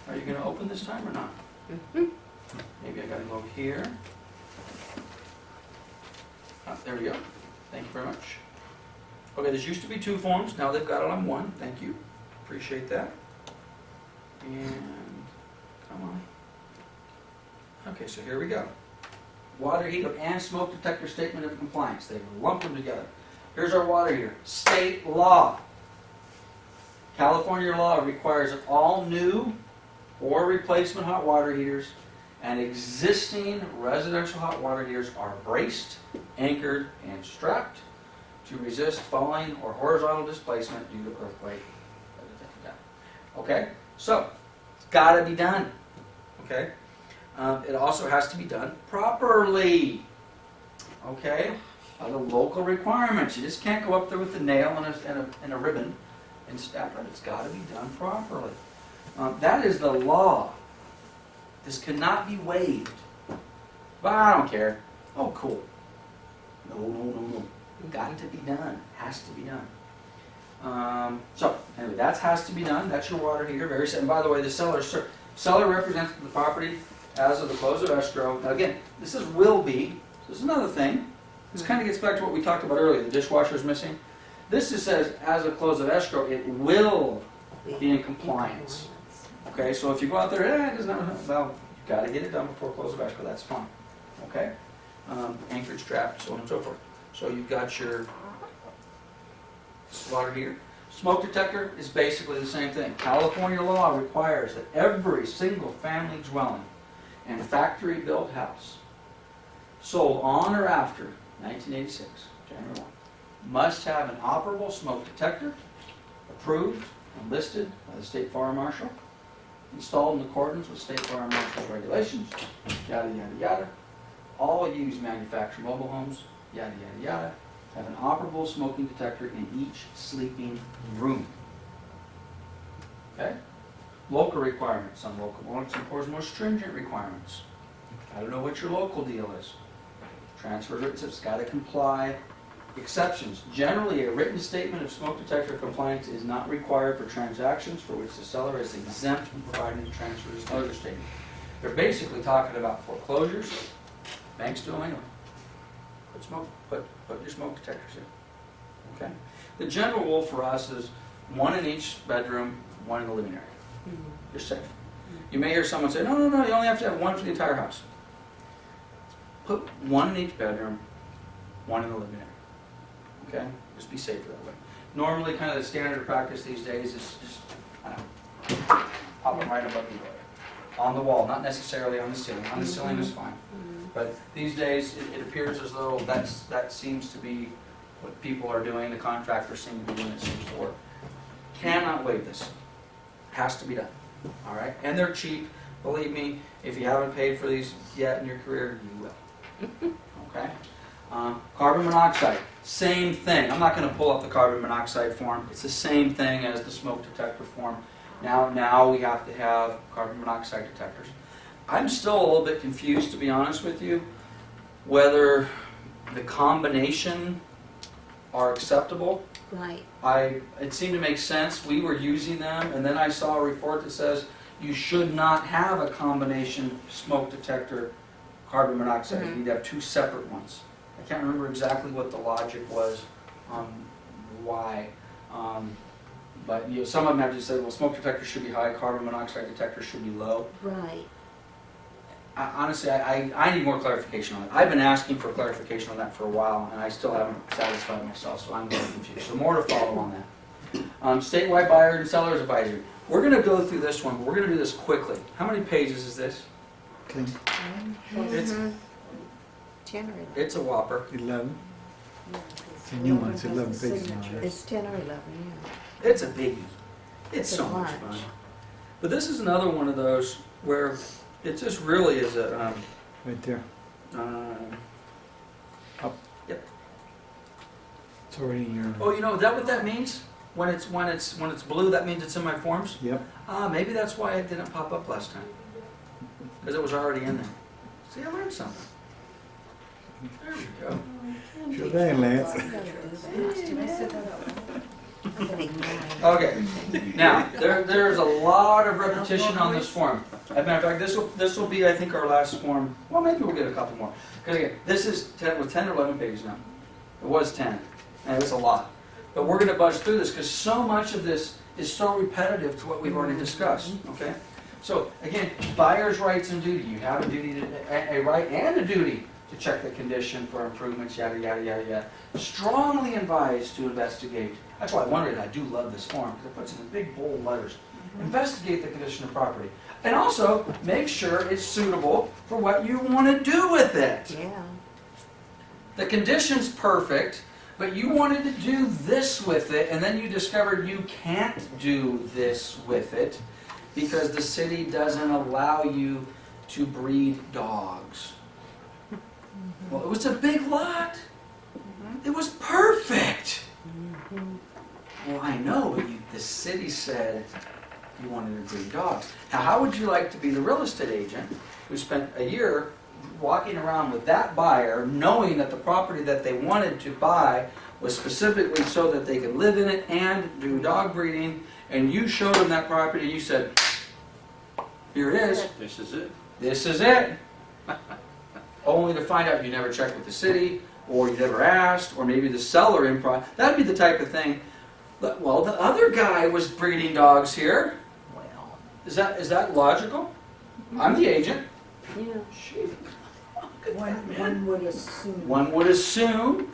Are you going to open this time or not? Maybe I got to go here. There we go. Thank you very much. Okay, this used to be 2 forms. Now they've got it on 1. Thank you. Appreciate that. And come on. Okay, so here we go. Water heater and smoke detector statement of compliance. They've lumped them together. Here's our water heater. State law. California law requires that all new or replacement hot water heaters and existing residential hot water heaters are braced, anchored, and strapped to resist falling or horizontal displacement due to earthquake. Okay, so it's got to be done. Okay, it also has to be done properly. Okay, by the local requirements. You just can't go up there with a nail and a ribbon and stab it. It's got to be done properly. That is the law. This cannot be waived. But I don't care. Oh, cool. No. Got to be done. Has to be done. So, anyway, that has to be done. That's your water heater. Very simple. And by the way, the seller represents the property as of the close of escrow. Now again, this is will be. This is another thing. This kind of gets back to what we talked about earlier. The dishwasher is missing. This just says as of close of escrow, it will be in compliance. Okay, so if you go out there, it doesn't have, well, you've got to get it done before close of escrow. That's fine. Okay, anchored, strapped, so on and so forth. So you've got your water heater. Smoke detector is basically the same thing. California law requires that every single family dwelling and factory-built house sold on or after 1986, January 1, must have an operable smoke detector approved and listed by the State Fire Marshal, installed in accordance with State Fire Marshal's regulations, yada, yada, yada. All used manufactured mobile homes, yada, yada, yada, have an operable smoking detector in each sleeping room. Okay? Local requirements. Some local ones enforce more stringent requirements. I don't know what your local deal is. Transfer it's got to comply. Exceptions. Generally, a written statement of smoke detector compliance is not required for transactions for which the seller is exempt from providing the transfer disclosure statement. They're basically talking about foreclosures. Banks do them anyway. Put your smoke detectors in. Okay. The general rule for us is one in each bedroom, one in the living area. You're safe. You may hear someone say, no, you only have to have one for the entire house. Put one in each bedroom, one in the living area. Okay? Just be safer that way. Normally, kind of the standard practice these days is just, I don't know, pop them right above the door. On the wall, not necessarily on the ceiling. On the ceiling is fine. But these days, it appears as though that seems to be what people are doing. The contractors seem to be doing it. Seems to work. Cannot waive this. Has to be done. All right? And they're cheap. Believe me, if you haven't paid for these yet in your career, you will. Okay? Carbon monoxide. Same thing. I'm not going to pull up the carbon monoxide form. It's the same thing as the smoke detector form. Now we have to have carbon monoxide detectors. I'm still a little bit confused, to be honest with you, whether the combination are acceptable. Right. It seemed to make sense. We were using them, and then I saw a report that says you should not have a combination smoke detector carbon monoxide. You need to have two separate ones. I can't remember exactly what the logic was on why. But some of them have just said, well, smoke detectors should be high, carbon monoxide detectors should be low. Right. Honestly, I need more clarification on it. I've been asking for clarification on that for a while, and I still haven't satisfied myself, so I'm getting confused. So more to follow on that. Statewide buyer and seller's advisory. We're going to go through this one, but we're going to do this quickly. How many pages is this? Okay. It's, 10 or 11. it's a whopper. 11. It's a new one. It's 11 pages now. Right? It's 10 or 11, yeah. It's a biggie. It's It's a so much bunch. fun. But this is another one of those where it just really is a... Right there. Up. Yep. It's already in your. Oh, you know, is that what that means? When it's blue, that means it's in my forms? Yep. Maybe that's why it didn't pop up last time. Because it was already in there. See, I learned something. There we go. Sure thing, Lance. Okay. Now, there's a lot of repetition on this form. As a matter of fact, this will be, I think, our last form. Well, maybe we'll get a couple more. Because again, this is 10 or 11 pages now. It was 10. And it's a lot. But we're going to buzz through this because so much of this is so repetitive to what we've already discussed. Okay? So, again, buyer's rights and duty. You have a duty, a right and a duty to check the condition for improvements, yada, yada, yada, yada. Strongly advised to investigate. That's why I do love this form, because it puts in big, bold letters. Investigate the condition of property. And also, make sure it's suitable for what you want to do with it. Yeah. The condition's perfect, but you wanted to do this with it, and then you discovered you can't do this with it because the city doesn't allow you to breed dogs. Well, it was a big lot. It was perfect. Well, I know, but the city said you wanted to breed dogs. Now, how would you like to be the real estate agent who spent a year walking around with that buyer, knowing that the property that they wanted to buy was specifically so that they could live in it and do dog breeding, and you showed them that property and you said, here it is, This is it. this is it. Only to find out you never checked with the city, or you never asked, or maybe the seller that'd be the type of thing. Well, the other guy was breeding dogs here. Well. Is that logical? I'm the agent. Yeah. Shoot. One would assume. One would assume,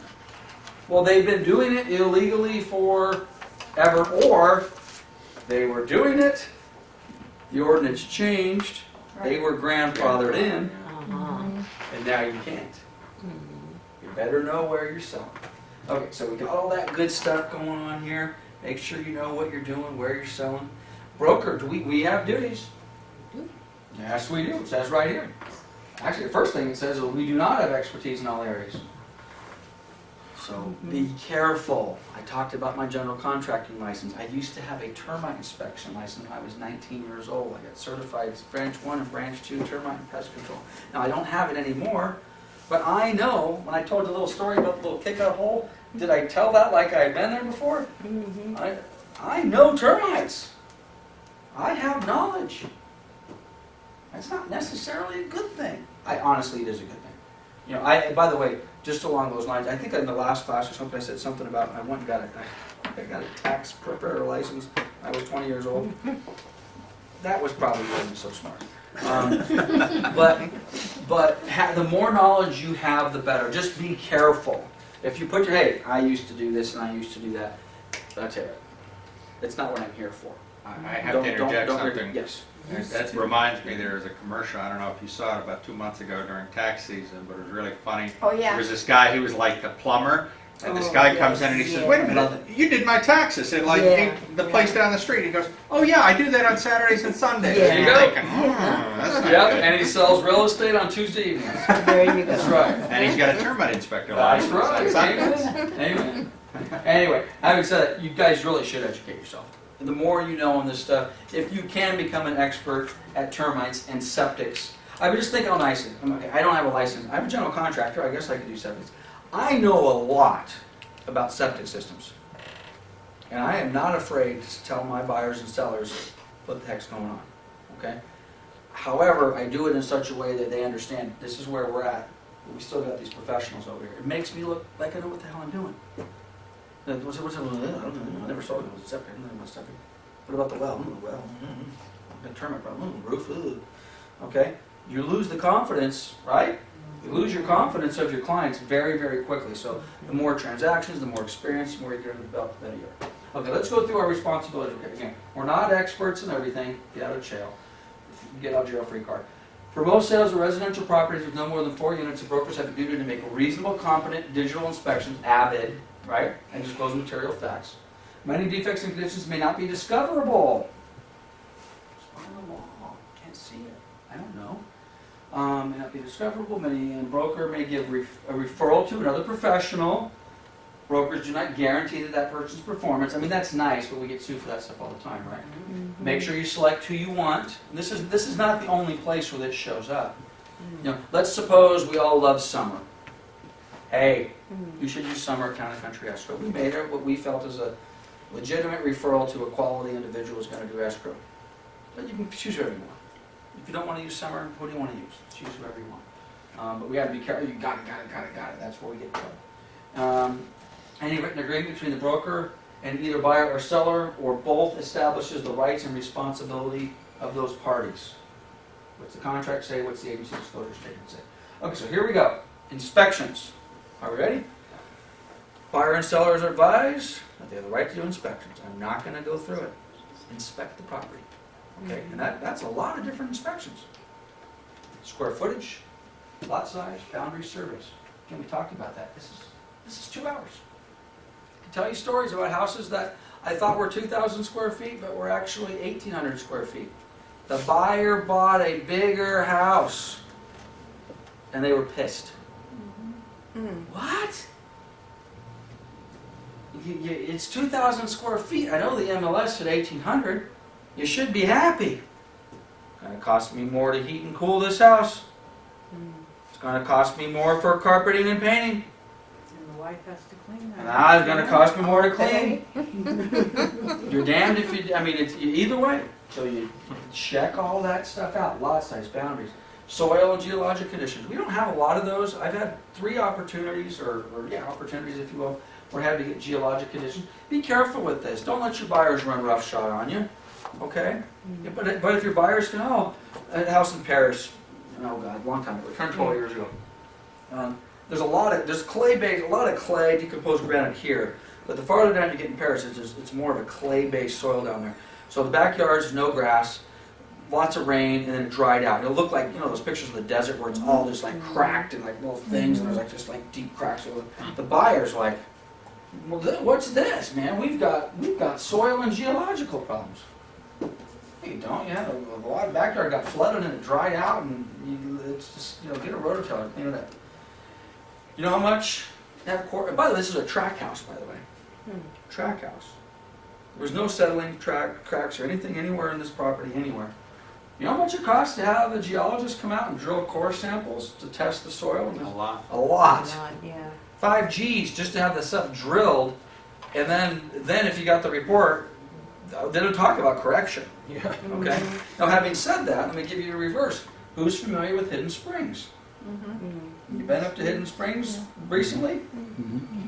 well, they've been doing it illegally for ever, or they were doing it, the ordinance changed, they were grandfathered in, Uh-huh. and now you can't. You better know where you're selling. Okay, so we got all that good stuff going on here. Make sure you know what you're doing, where you're selling. Broker, we have duties? Yes, we do. It says right here. Actually, the first thing it says is we do not have expertise in all areas. So be careful. I talked about my general contracting license. I used to have a termite inspection license when I was 19 years old. I got certified as branch 1 and branch 2 termite and pest control. Now I don't have it anymore, but I know, when I told the little story about the little kick-out hole, did I tell that like I had been there before? I know termites. I have knowledge. That's not necessarily a good thing. Honestly, it is a good thing. You know, by the way, just along those lines, I think in the last class or something I said something about I went and got a tax preparer license. I was 20 years old. That was probably wasn't so smart. The more knowledge you have, the better. Just be careful. If you put your, hey, I used to do this and I used to do that, that's it. That's not what I'm here for. I have to interject something. Yes. That reminds me, there was a commercial, I don't know if you saw it, about 2 months ago during tax season, but it was really funny. Oh, There yeah. was this guy, he was like the plumber, and this Oh, guy comes in and he says, yes, wait a minute, you did my taxes, and like, Yeah, the place down the street, he goes, oh yeah, I do that on Saturdays and Sundays. Yeah. And you're There you thinking, Yeah. that's not Yep, good. and he sells real estate on Tuesday evenings. There you go. That's right. And he's got a termite inspector That's license on right. Sundays. Amen. Anyway, having said that, you guys really should educate yourself. The more you know on this stuff, if you can become an expert at termites and septics. I would just think how nicely. Okay, I don't have a license. I'm a general contractor. I guess I could do septics. I know a lot about septic systems. And I am not afraid to tell my buyers and sellers what the heck's going on. Okay? However, I do it in such a way that they understand this is where we're at. But we still got these professionals over here. It makes me look like I know what the hell I'm doing. What's I don't know. I never saw it. It was a septic. I don't know about septic. What about the well? The well. Got termite problem. Roof. Okay? You lose the confidence, right? You lose your confidence of your clients very, very quickly. So the more transactions, the more experience, the more you get in the belt, the better you are. Okay, let's go through our responsibilities. Okay, again, we're not experts in everything. Get out of jail. Get out of jail free card. For most sales of residential properties with no more than 4 units, the brokers have a duty to make reasonable, competent digital inspections, AVID, right, and disclose material facts. Many defects and conditions may not be discoverable. It's on the wall. Can't see it. I don't know. May not be discoverable. Many broker may give a referral to another professional. Brokers do not guarantee that person's performance. I mean, that's nice, but we get sued for that stuff all the time, right? Make sure you select who you want. This is not the only place where this shows up. You know, let's suppose we all love summer. Hey, you should use summer at Town and Country Escrow. We made it what we felt is a legitimate referral to a quality individual who's going to do escrow. But you can choose whoever you want. If you don't want to use summer, who do you want to use? Choose whoever you want. But we got to be careful. You got it. That's where we get in trouble. Any written agreement between the broker and either buyer or seller or both establishes the rights and responsibility of those parties. What's the contract say? What's the agency disclosure statement say? Okay, so here we go. Inspections. Are we ready? Buyer and sellers are advised that they have the right to do inspections. I'm not going to go through it. Inspect the property. Okay, and that's a lot of different inspections. Square footage, lot size, boundary surveys. Again, we talked about that. This is 2 hours. I can tell you stories about houses that I thought were 2,000 square feet, but were actually 1,800 square feet. The buyer bought a bigger house, and they were pissed. What? It's 2,000 square feet. I know the MLS at 1,800. You should be happy. It's going to cost me more to heat and cool this house. It's going to cost me more for carpeting and painting. And the wife has to clean that. And now it's going to cost me more to clean. You're damned if you, I mean, it's either way. So you check all that stuff out. Lot size, boundaries, soil and geologic conditions. We don't have a lot of those. I've had 3 opportunities, or opportunities if you will, where I had to get geologic conditions. Be careful with this. Don't let your buyers run roughshod on you. Okay? Yeah, but if your buyers can, a house in Paris, oh God, long time ago, turned 12 years ago. There's a lot of clay, decomposed granite here, but the farther down you get in Paris, it's more of a clay-based soil down there. So the backyard's no grass, lots of rain, and then it dried out. It'll look like, you know, those pictures of the desert where it's all just like cracked and like little things, and there's like just like deep cracks. So the buyer's like, well, what's this, man? We've got soil and geological problems. You don't. You had a lot of backyard got flooded and it dried out, and it's just, get a rototiller, clean it up. You know how much that by the way, this is a track house, by the way. Track house. There's no settling cracks or anything anywhere in this property, anywhere. You know how much it costs to have a geologist come out and drill core samples to test the soil? A lot. A lot. Yeah. 5 G's just to have the stuff drilled, and then if you got the report, they don't talk about correction. Yeah. Okay? Now, having said that, let me give you a reverse. Who's familiar with Hidden Springs? You been up to Hidden Springs recently?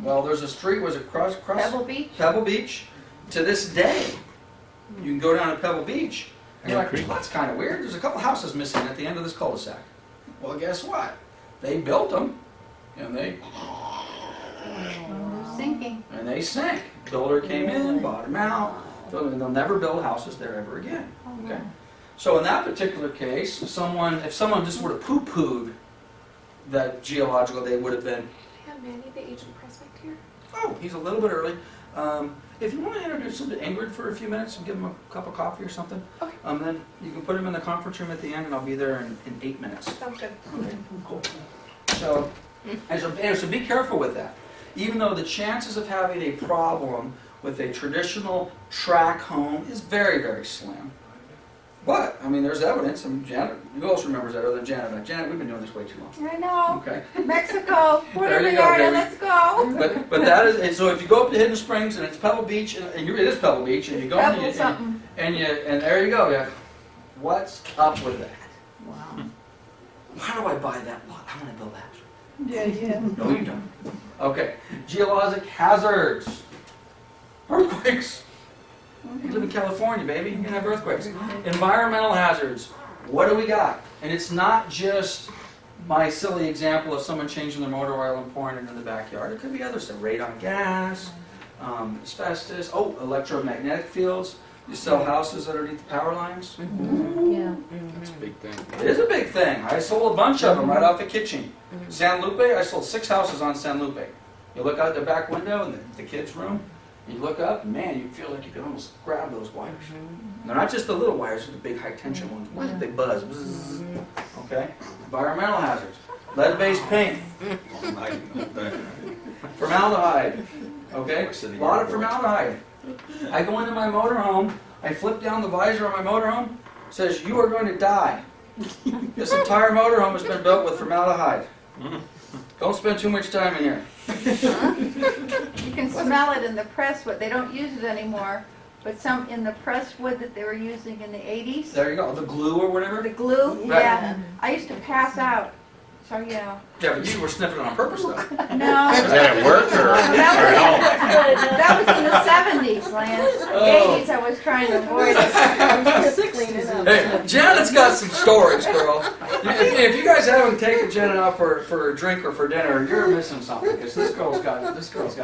Well, there's a street, was it cross Pebble Beach? Pebble Beach? To this day, you can go down to Pebble Beach, and you're like, well, that's kind of weird. There's a couple houses missing at the end of this cul-de-sac. Well, guess what? They built them, and they Sinking. and they sank. Builder came in, bought them out. They'll never build houses there ever again. Okay. So in that particular case, if someone just would have poo-pooed that geological, they would have been. I have Manny, the agent prospect here. Oh, he's a little bit early. If you want to introduce him to Ingrid for a few minutes and give him a cup of coffee or something, Okay. Then you can put him in the conference room at the end, and I'll be there in 8 minutes. Sounds good. Okay, cool. So be careful with that. Even though the chances of having a problem with a traditional track home is very, very slim. But, I mean, there's evidence, and Janet, who else remembers that other than Janet? Janet, we've been doing this way too long. I know. Okay. Mexico, There you whatever, go, Yarda, baby. let's go. But that is, and so if you go up to Hidden Springs and it's Pebble Beach, and it is Pebble Beach, and you go Pebble and something. and there you go. Yeah. What's up with that? Wow. Why do I buy that lot? I want to build that. Yeah. No, you don't. Okay. Geologic hazards. Earthquakes. You live in California, baby. You're going to have earthquakes. Environmental hazards. What do we got? And it's not just my silly example of someone changing their motor oil and pouring it in the backyard. It could be other stuff. Radon gas, asbestos, electromagnetic fields. You sell houses underneath the power lines. Yeah. That's a big thing. It is a big thing. I sold a bunch of them right off the kitchen. San Lupe, I sold 6 houses on San Lupe. You look out the back window in the kids' room, you look up, and man, you feel like you can almost grab those wires. And they're not just the little wires, they're the big high-tension ones. They buzz. Bzzz. Okay? Environmental hazards. Lead-based paint. Formaldehyde. Okay? A lot of formaldehyde. I go into my motorhome, I flip down the visor on my motorhome, it says, "You are going to die." This entire motorhome has been built with formaldehyde. Don't spend too much time in here. You can smell it in the press wood. They don't use it anymore, but some in the press wood that they were using in the 80s. There you go. The glue or whatever. The glue, Right. yeah. I used to pass out. So yeah. Yeah, but you were sniffing it on purpose, though. No. Is that at work or That was in the 70s, Lance. Oh. 80s I was trying to avoid it. Hey, Janet's got some stories, girl. If you guys haven't taken Janet out for a drink or for dinner, you're missing something because this girl's got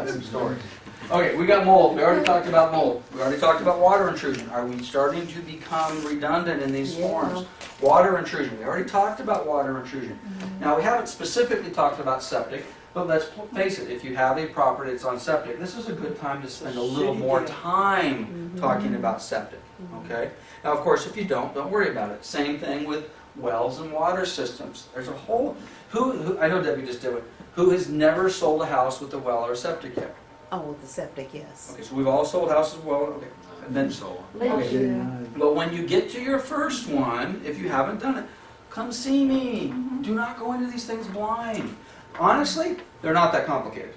some stories. Okay, we got mold. We already talked about mold. We already talked about water intrusion. Are we starting to become redundant in these forms? Water intrusion. We already talked about water intrusion. Now, we haven't specifically talked about septic, but let's face it, if you have a property that's on septic, this is a good time to spend a little more time talking about septic, okay? Now, of course, if you don't worry about it. Same thing with wells and water systems. There's a whole, I know Debbie just did it, who has never sold a house with a well or a septic yet? Oh, with the septic, yes. Okay, so we've all sold houses with well, okay. And then, Lynch, but when you get to your first one, if you haven't done it, come see me. Do not go into these things blind. Honestly, they're not that complicated.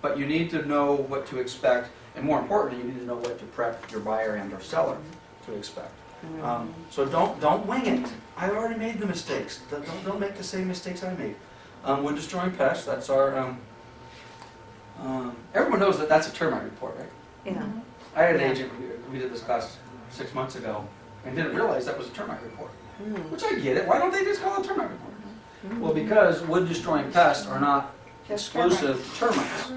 But you need to know what to expect, and more importantly, you need to know what to prep your buyer and or seller to expect. So don't wing it. I already made the mistakes. Don't make the same mistakes I made. Wood destroying pests, that's our, everyone knows that that's a termite report, right? Yeah. I had an agent, we did this class 6 months ago, and didn't realize that was a termite report. Which I get it, why don't they just call it a termite report? Well, because wood destroying pests are not exclusive to termites.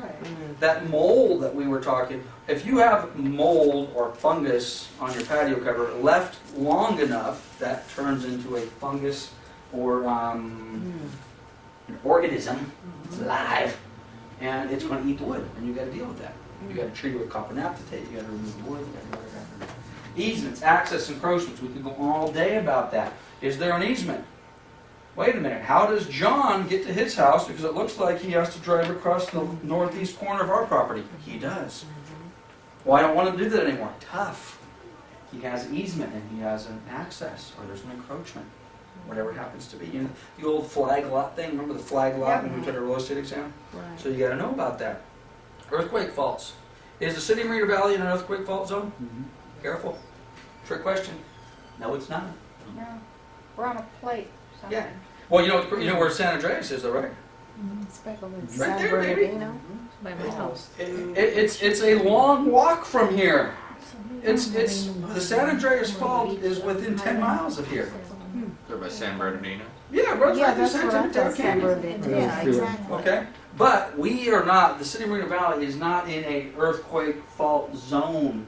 That mold that we were talking, if you have mold or fungus on your patio cover left long enough, that turns into a fungus or an organism. It's alive, and it's going to eat the wood, and you got to deal with that. You got to treat it with copper naphthalate. You got to remove the wood. You got to do whatever. Easements, access encroachments. We could go all day about that. Is there an easement? Wait a minute, how does John get to his house? Because it looks like he has to drive across the northeast corner of our property. He does. Well, I don't want to do that anymore. Tough. He has easement and he has an access, or there's an encroachment, whatever it happens to be. You know, the old flag lot thing, remember the flag lot when we took a real estate exam? Right. So you got to know about that. Earthquake faults. Is the city of Marina Valley in an earthquake fault zone? Careful. Trick question. No, it's not. no, we're on a plate. Yeah. Well, you know where San Andreas is, though, right? Right there, baby. By my house. It's a long walk from here. It's the San Andreas Fault is within 10 miles of here. They're by San Bernardino. Yeah, right Yeah, there, that's what I thought. San Bernardino. Yeah, exactly. Okay, but we are not. The city of Marina Valley is not in a earthquake fault zone.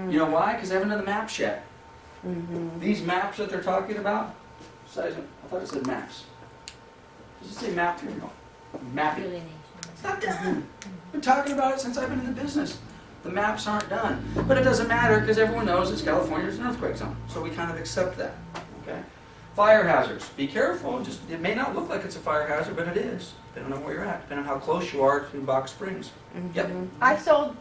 You know why? Because they haven't done the maps yet. These maps that they're talking about. I thought it said maps. Does it say map here? No. Mapping. It's not done. I've been talking about it since I've been in the business. The maps aren't done. But it doesn't matter because everyone knows it's California's an earthquake zone. So we kind of accept that. Okay? Fire hazards. Be careful. It may not look like it's a fire hazard, but it is. Depending on where you're at. Depending on how close you are to Box Springs. Yep.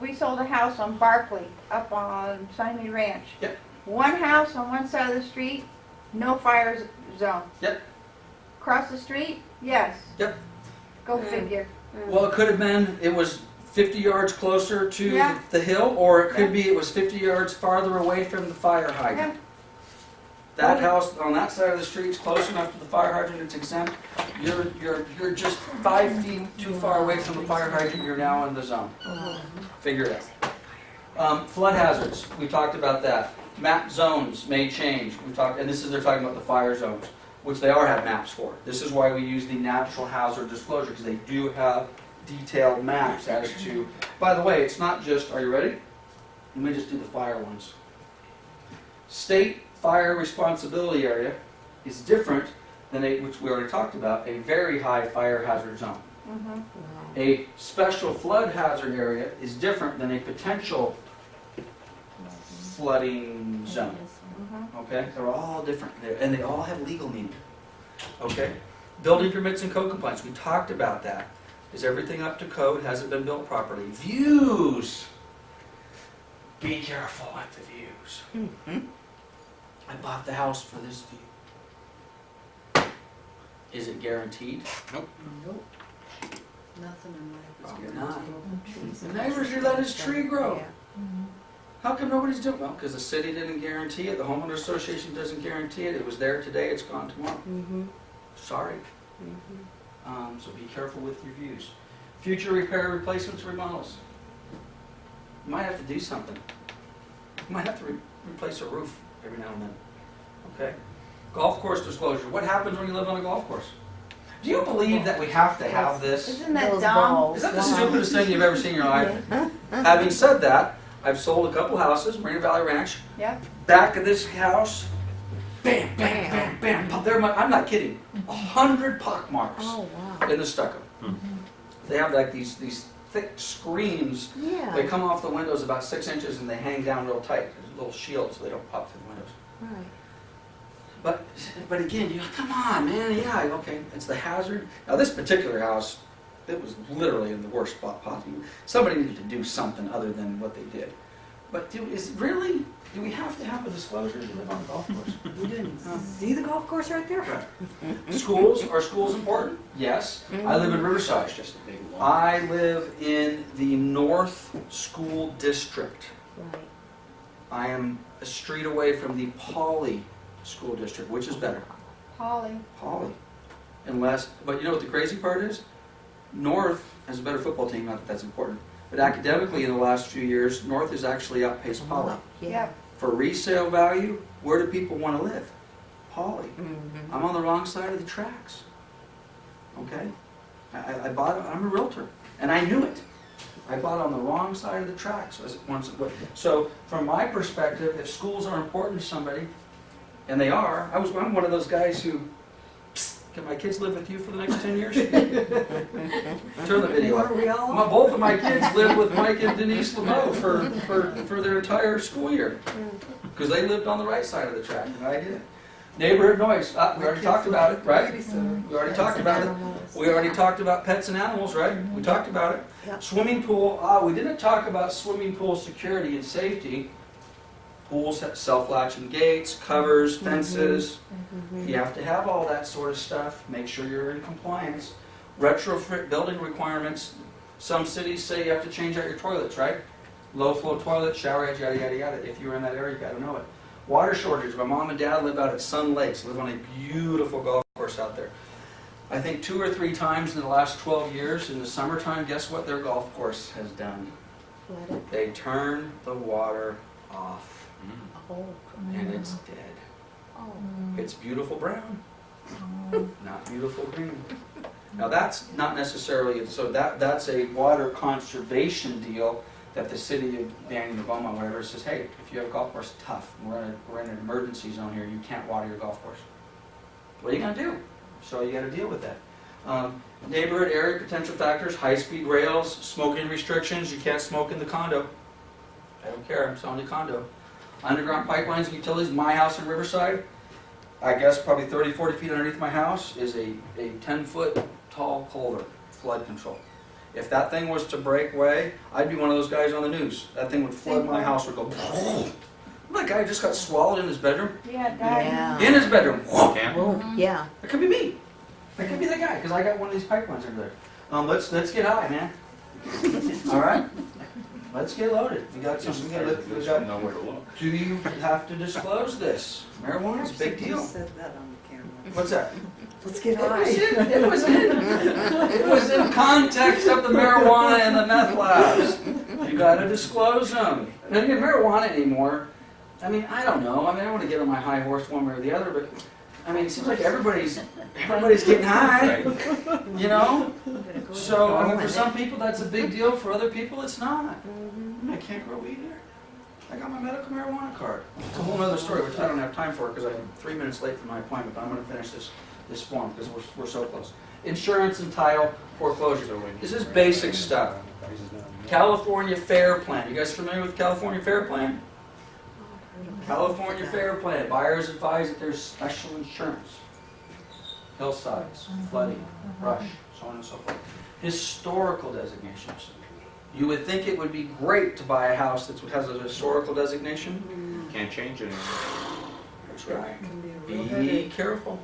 We sold a house on Barkley, up on Simon Ranch. Yep. One house on one side of the street, no fire zone. Yep. Across the street, yes. Yep. Go figure. Well, it could have been, it was 50 yards closer to Yeah. the hill, or it could be it was 50 yards farther away from the fire hydrant. Yeah. That house on that side of the street is close enough to the fire hydrant, it's exempt. You're just 5 feet too far away from the fire hydrant, you're now in the zone. Figure it out. Flood hazards, we talked about that. Map zones may change. We talked, and they're talking about the fire zones, which they have maps for. This is why we use the natural hazard disclosure, because they do have detailed maps as to, by the way, it's not just, are you ready? Let me just do the fire ones. State fire responsibility area is different than which we already talked about, a very high fire hazard zone. A special flood hazard area is different than a potential flooding zone. Okay? They're all different, and they all have legal meaning. Okay? Building permits and code compliance. We talked about that. Is everything up to code? Has it been built properly? Views. Be careful with the views. I bought the house for this view. Is it guaranteed? Nope. Nothing in life is Probably not. guaranteed. The neighbor should let his tree grow. Yeah. How come nobody's doing well? Because the city didn't guarantee it, the homeowner association doesn't guarantee it. It was there today, it's gone tomorrow. Sorry. So be careful with your views. Future repair, replacements, remodels. You might have to do something. You might have to replace a roof every now and then. Okay? Golf course disclosure. What happens when you live on a golf course? Do you believe that we have to have this? Isn't that Those dumb? balls. Is that the stupidest thing you've ever seen in your life? Having said that, I've sold a couple houses, Marina Valley Ranch. Yep. Back of this house, bam, bam, bam, bam. I'm not kidding. 100 pock marks Oh, wow. in the stucco. They have like these thick screens. Yeah. They come off the windows about 6 inches and they hang down real tight. There's little shields so they don't pop through the windows. Right. But again, you come on, man. Yeah, okay. It's the hazard. Now this particular house, it was literally in the worst spot possible. Somebody needed to do something other than what they did. But do we have to have a disclosure to live on a golf course? You didn't see the golf course right there? Schools, are schools important? Yes. I live in Riverside. Just a big one. I live in the North School District. Right. I am a street away from the Pauley School District, which is better. Holly. Pauley. But you know what the crazy part is? North has a better football team, not that that's important. But academically in the last few years, North has actually outpaced Pauley. Yeah. Yep. For resale value, where do people want to live? Pauley. Mhm. I'm on the wrong side of the tracks. Okay? I bought it, I'm a realtor, and I knew it. I bought on the wrong side of the tracks. So from my perspective, if schools are important to somebody, and they are, I'm one of those guys who, can my kids live with you for the next 10 years? Turn the video Are off. we all? Both of my kids lived with Mike and Denise LeBeau for their entire school year. Because they lived on the right side of the track, and I didn't. Neighborhood noise, we already talked about it, right? We already talked about it. We already talked about pets and animals, right? We talked about it. Yep. Swimming pool, we didn't talk about swimming pool security and safety. Pools have self-latching gates, covers, fences. You have to have all that sort of stuff. Make sure you're in compliance. Retrofit building requirements. Some cities say you have to change out your toilets, right? Low flow toilet, shower heads, yada, yada, yada. If you're in that area, you gotta know it. Water shortage. My mom and dad live out at Sun Lakes, live on a beautiful golf course out there. I think 2 or 3 times in the last 12 years, in the summertime, guess what their golf course has done? What They turn the water off, oh. and it's dead. Oh. It's beautiful brown, not beautiful green. Now that's not necessarily, so that's a water conservation deal that the city of Banning, Beaumont, whatever, says, hey, if you have a golf course, tough. We're in an emergency zone here. You can't water your golf course. What are you going to do? So you got to deal with that. Neighborhood area potential factors, high-speed rails, smoking restrictions. You can't smoke in the condo. I don't care. I'm selling the condo. Underground pipelines and utilities. My house in Riverside, I guess probably 30, 40 feet underneath my house is a 10-foot tall culvert, flood control. If that thing was to break away, I'd be one of those guys on the news. That thing would flood my house, would go. That guy just got swallowed in his bedroom. Yeah, died. Yeah. In his bedroom. Can't. Oh, yeah. That could be me. That could be the guy, because I got one of these pipelines over there. Let's get high, man. All right? Let's get loaded. We got some. We got. Nowhere to look. Do you have to disclose this? Marijuana is a big You deal. said that on the camera. What's that? Let's get It was in context of the marijuana and the meth labs. You got to disclose them. And again, marijuana anymore. I mean, I don't know. I mean, I want to get on my high horse one way or the other, but I mean, it seems like everybody's getting high. You know. So I mean, for some people that's a big deal. For other people, it's not. I can't grow weed here. I got my medical marijuana card. It's a whole other story, which I don't have time for because I'm 3 minutes late for my appointment. But I'm going to finish this form because we're so close. Insurance and title foreclosure. This is basic stuff. California Fair Plan. You guys familiar with California Fair Plan? California Fair Plan. Buyers advise that there's special insurance. Hillsides, flooding, brush, so on and so forth. Historical designations. You would think it would be great to buy a house that has a historical designation. Can't change it anymore. That's right. Can be a real Be headache. careful.